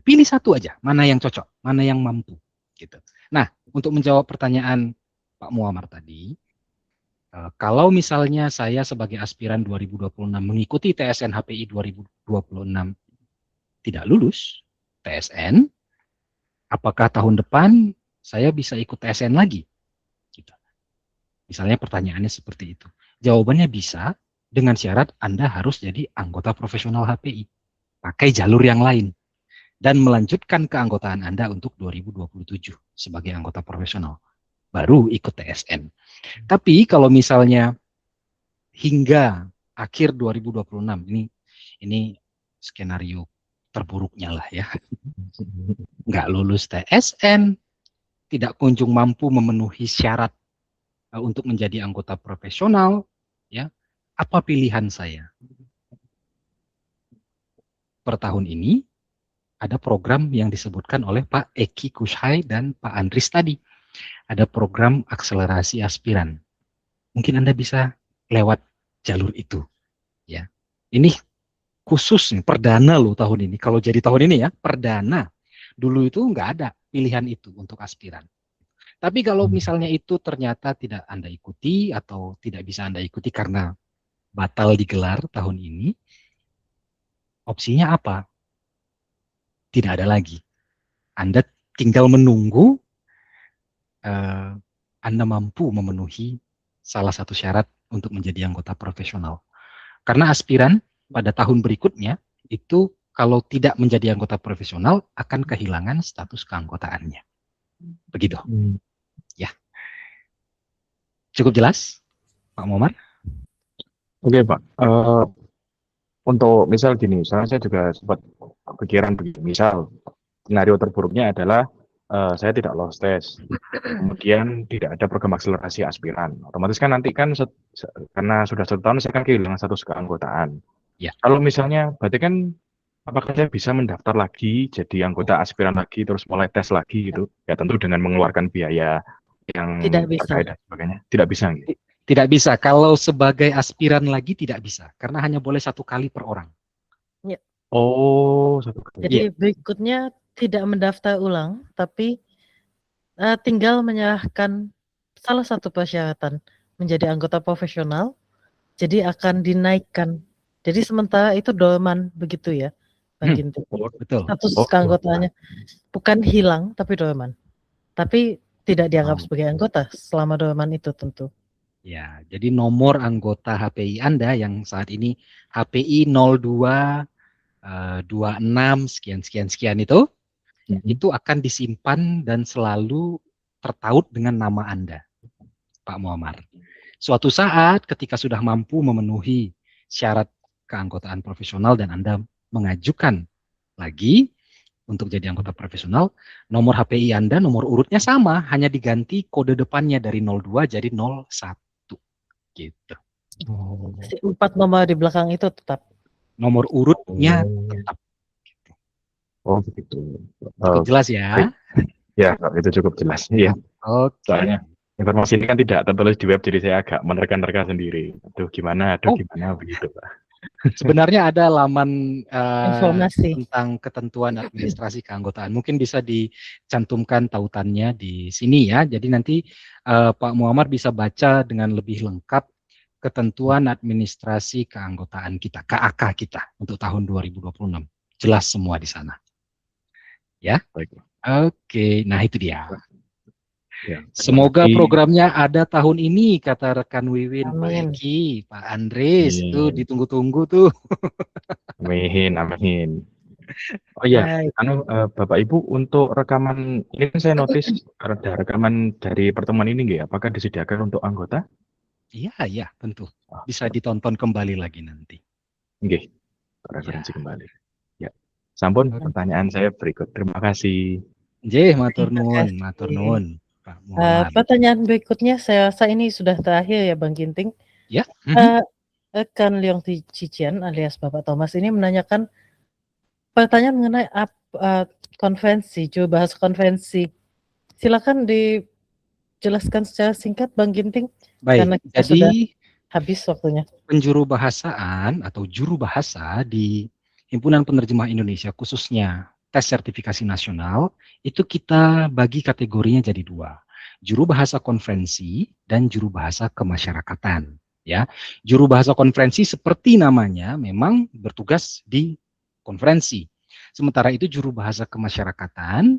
Pilih 1 aja, mana yang cocok, mana yang mampu. Gitu. Nah, untuk menjawab pertanyaan Pak Muammar tadi, kalau misalnya saya sebagai aspiran 2026 mengikuti TSN HPI 2026 tidak lulus TSN, apakah tahun depan saya bisa ikut TSN lagi? Gitu. Misalnya pertanyaannya seperti itu. Jawabannya bisa, dengan syarat Anda harus jadi anggota profesional HPI. Pakai jalur yang lain. Dan melanjutkan keanggotaan Anda untuk 2027 sebagai anggota profesional. Baru ikut TSN. Tapi kalau misalnya hingga akhir 2026. Ini skenario terburuknya lah ya. Nggak lulus TSN, tidak kunjung mampu memenuhi syarat untuk menjadi anggota profesional, ya. Apa pilihan saya? Per tahun ini ada program yang disebutkan oleh Pak Eki Kushai dan Pak Andris tadi. Ada program akselerasi aspiran. Mungkin Anda bisa lewat jalur itu, ya. Ini khusus nih, perdana loh tahun ini. Kalau jadi tahun ini ya, perdana. Dulu itu nggak ada pilihan itu untuk aspiran. Tapi kalau misalnya itu ternyata tidak Anda ikuti atau tidak bisa Anda ikuti karena batal digelar tahun ini, opsinya apa? Tidak ada lagi. Anda tinggal menunggu Anda mampu memenuhi salah satu syarat untuk menjadi anggota profesional. Karena aspiran pada tahun berikutnya itu kalau tidak menjadi anggota profesional akan kehilangan status keanggotaannya. Begitu. Ya. Cukup jelas, Pak Muhammad? Oke, Pak. Untuk misal gini, saya juga sempat pikiran begitu. Misal, skenario terburuknya adalah saya tidak lolos tes, kemudian tidak ada program akselerasi aspiran. Otomatis kan nanti kan karena sudah 1 tahun saya kan kehilangan status keanggotaan. Ya. Kalau misalnya, berarti kan apakah saya bisa mendaftar lagi jadi anggota aspiran lagi, terus mulai tes lagi gitu? Ya tentu dengan mengeluarkan biaya yang Tidak bisa. terkait dan sebagainya. Tidak bisa gitu. Tidak bisa. Kalau sebagai aspiran lagi tidak bisa, karena hanya boleh 1 kali per orang. Oh, 1 kali. Jadi berikutnya tidak mendaftar ulang, tapi tinggal menyerahkan salah satu persyaratan menjadi anggota profesional, jadi akan dinaikkan. Jadi sementara itu dorman begitu ya, Bang Ginting. Betul. Status keanggotaannya bukan hilang, tapi dorman. Tapi tidak dianggap sebagai anggota selama dorman itu tentu. Ya, jadi nomor anggota HPI Anda yang saat ini HPI 02 26 sekian itu akan disimpan dan selalu tertaut dengan nama Anda, Pak Muhammad. Suatu saat ketika sudah mampu memenuhi syarat keanggotaan profesional dan Anda mengajukan lagi untuk jadi anggota profesional, nomor HPI Anda, nomor urutnya sama, hanya diganti kode depannya dari 02 jadi 01. Gitu. 4 nomor di belakang itu tetap. Nomor urutnya tetap. Oh begitu. Cukup jelas ya? Ya, itu cukup jelas. Iya. Oke. Soalnya informasi ini kan tidak tertulis di web, jadi saya agak menerka-nerka sendiri. Aduh gimana begitu, Pak. Sebenarnya ada laman Informasi tentang ketentuan administrasi keanggotaan. Mungkin bisa dicantumkan tautannya di sini ya. Jadi nanti Pak Muhammad bisa baca dengan lebih lengkap ketentuan administrasi keanggotaan kita, KAK kita untuk tahun 2026. Jelas semua di sana. Ya. Baik. Oke, nah itu dia. Ya. Semoga programnya ada tahun ini, kata rekan Wiwin, Pak Amin. Eki, Pak Andris, Amin. tuh ditunggu-tunggu tuh. Amin. Oh iya, Bapak Ibu, untuk rekaman ini kan saya notice ada rekaman dari pertemuan ini nggak? Apakah disediakan untuk anggota? Iya, tentu. Bisa ditonton kembali lagi nanti. Oke, referensi kembali. Ya, sampun pertanyaan saya berikut. Terima kasih. Matur nuwun, Pak Muhammad. Pertanyaan berikutnya saya rasa ini sudah terakhir ya Bang Ginting. Ya. Rekan Leong Cician alias Bapak Thomas ini menanyakan pertanyaan mengenai konvensi, juru bahasa konvensi. Silakan dijelaskan secara singkat Bang Ginting. Baik, karena kita jadi sudah habis waktunya. Penjuru bahasaan atau juru bahasa di Himpunan Penerjemah Indonesia, khususnya tes sertifikasi nasional, itu kita bagi kategorinya jadi 2. Juru bahasa konferensi dan juru bahasa kemasyarakatan. Ya, juru bahasa konferensi seperti namanya memang bertugas di konferensi. Sementara itu juru bahasa kemasyarakatan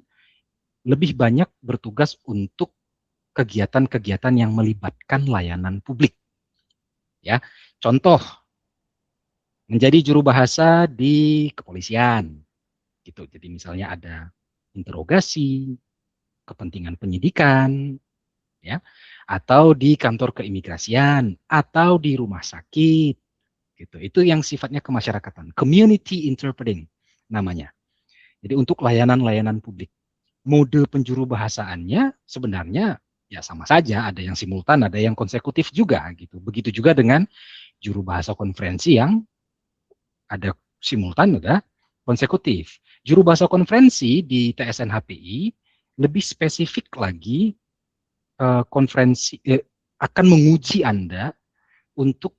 lebih banyak bertugas untuk kegiatan-kegiatan yang melibatkan layanan publik. Ya, contoh menjadi juru bahasa di kepolisian, gitu. Jadi misalnya ada interogasi, kepentingan penyidikan, ya, atau di kantor keimigrasian, atau di rumah sakit, gitu. Itu yang sifatnya kemasyarakatan, community interpreting namanya. Jadi untuk layanan-layanan publik, mode penjuru bahasaannya sebenarnya ya sama saja, ada yang simultan, ada yang konsekutif juga gitu. Begitu juga dengan juru bahasa konferensi yang ada simultan, ada konsekutif. Juru bahasa konferensi di TSN HPI lebih spesifik lagi, akan menguji Anda untuk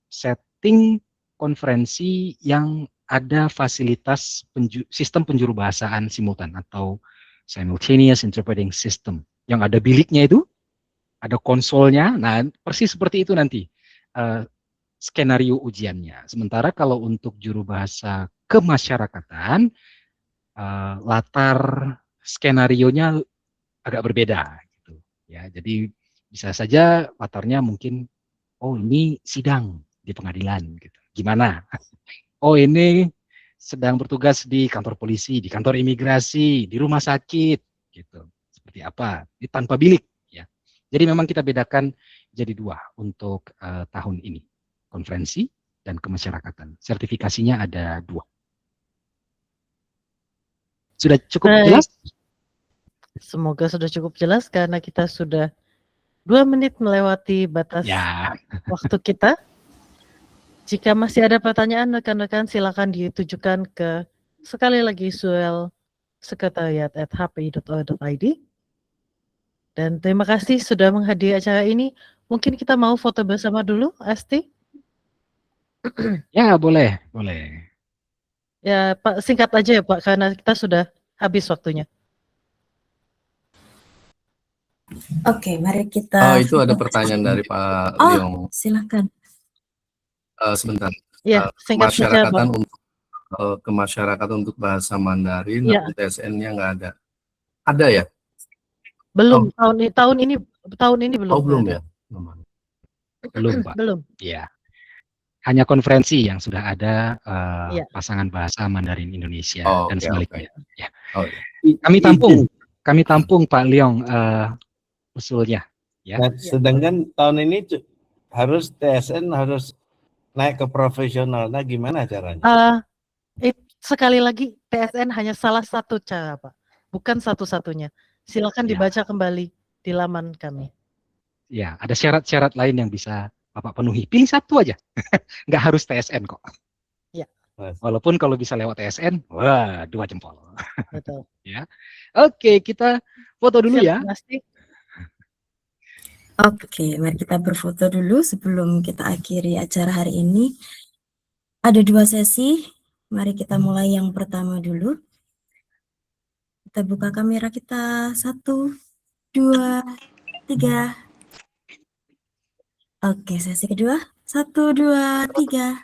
setting konferensi yang ada fasilitas sistem penjuru bahasaan simultan atau simultaneous interpreting system, yang ada biliknya itu, ada konsolnya. Nah, persis seperti itu nanti skenario ujiannya. Sementara kalau untuk juru bahasa kemasyarakatan, latar skenarionya agak berbeda gitu ya. Jadi bisa saja latarnya mungkin, oh ini sidang di pengadilan gitu. Gimana? Oh ini sedang bertugas di kantor polisi, di kantor imigrasi, di rumah sakit gitu. Seperti apa? Ini tanpa bilik ya. Jadi memang kita bedakan jadi dua untuk tahun ini. Konferensi dan kemasyarakatan. Sertifikasinya ada 2. Sudah cukup jelas? Semoga sudah cukup jelas karena kita sudah 2 menit melewati batas waktu kita. Jika masih ada pertanyaan rekan-rekan silakan ditujukan ke sekali lagi sekretariat@hpi.or.id. Dan terima kasih sudah menghadiri acara ini. Mungkin kita mau foto bersama dulu, Asti? Ya, boleh, boleh. Ya, Pak, singkat aja ya, Pak, karena kita sudah habis waktunya. Oke, mari kita. Oh, itu ada pertanyaan dari Pak Oh, Leong. silakan. Sebentar. Ya, singkat saja, Pak. Untuk kemasyarakatan untuk bahasa Mandarin, Ya. tapi TSN-nya nggak ada. Ada ya? Belum, tahun ini belum. Oh, belum ya? Belum, Pak. Belum. Ya. Hanya konferensi yang sudah ada Iya. pasangan bahasa Mandarin Indonesia dan oke, sebaliknya. Ya. Oh, iya. Kami tampung Pak Leong usulnya. Ya. Nah, sedangkan tahun ini harus TSN harus naik ke profesional. Nah, gimana caranya? Sekali lagi, TSN hanya salah satu cara, Pak. Bukan satu-satunya. Silakan dibaca kembali di laman kami. Ya, ada syarat-syarat lain yang bisa Bapak penuhi. Pilih satu aja. Nggak harus TSN kok. Ya. Walaupun kalau bisa lewat TSN, wah, 2 jempol. Betul. Ya. Oke, kita foto dulu ya. Oke, mari kita berfoto dulu sebelum kita akhiri acara hari ini. Ada 2 sesi, mari kita mulai yang pertama dulu. Kita buka kamera kita, 1, 2, 3. Oke, sesi kedua, 1, 2, 3.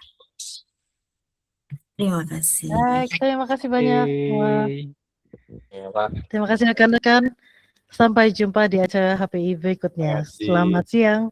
Terima kasih. Baik, terima kasih banyak. Terima kasih rekan-rekan. Sampai jumpa di acara HPI berikutnya. Selamat siang.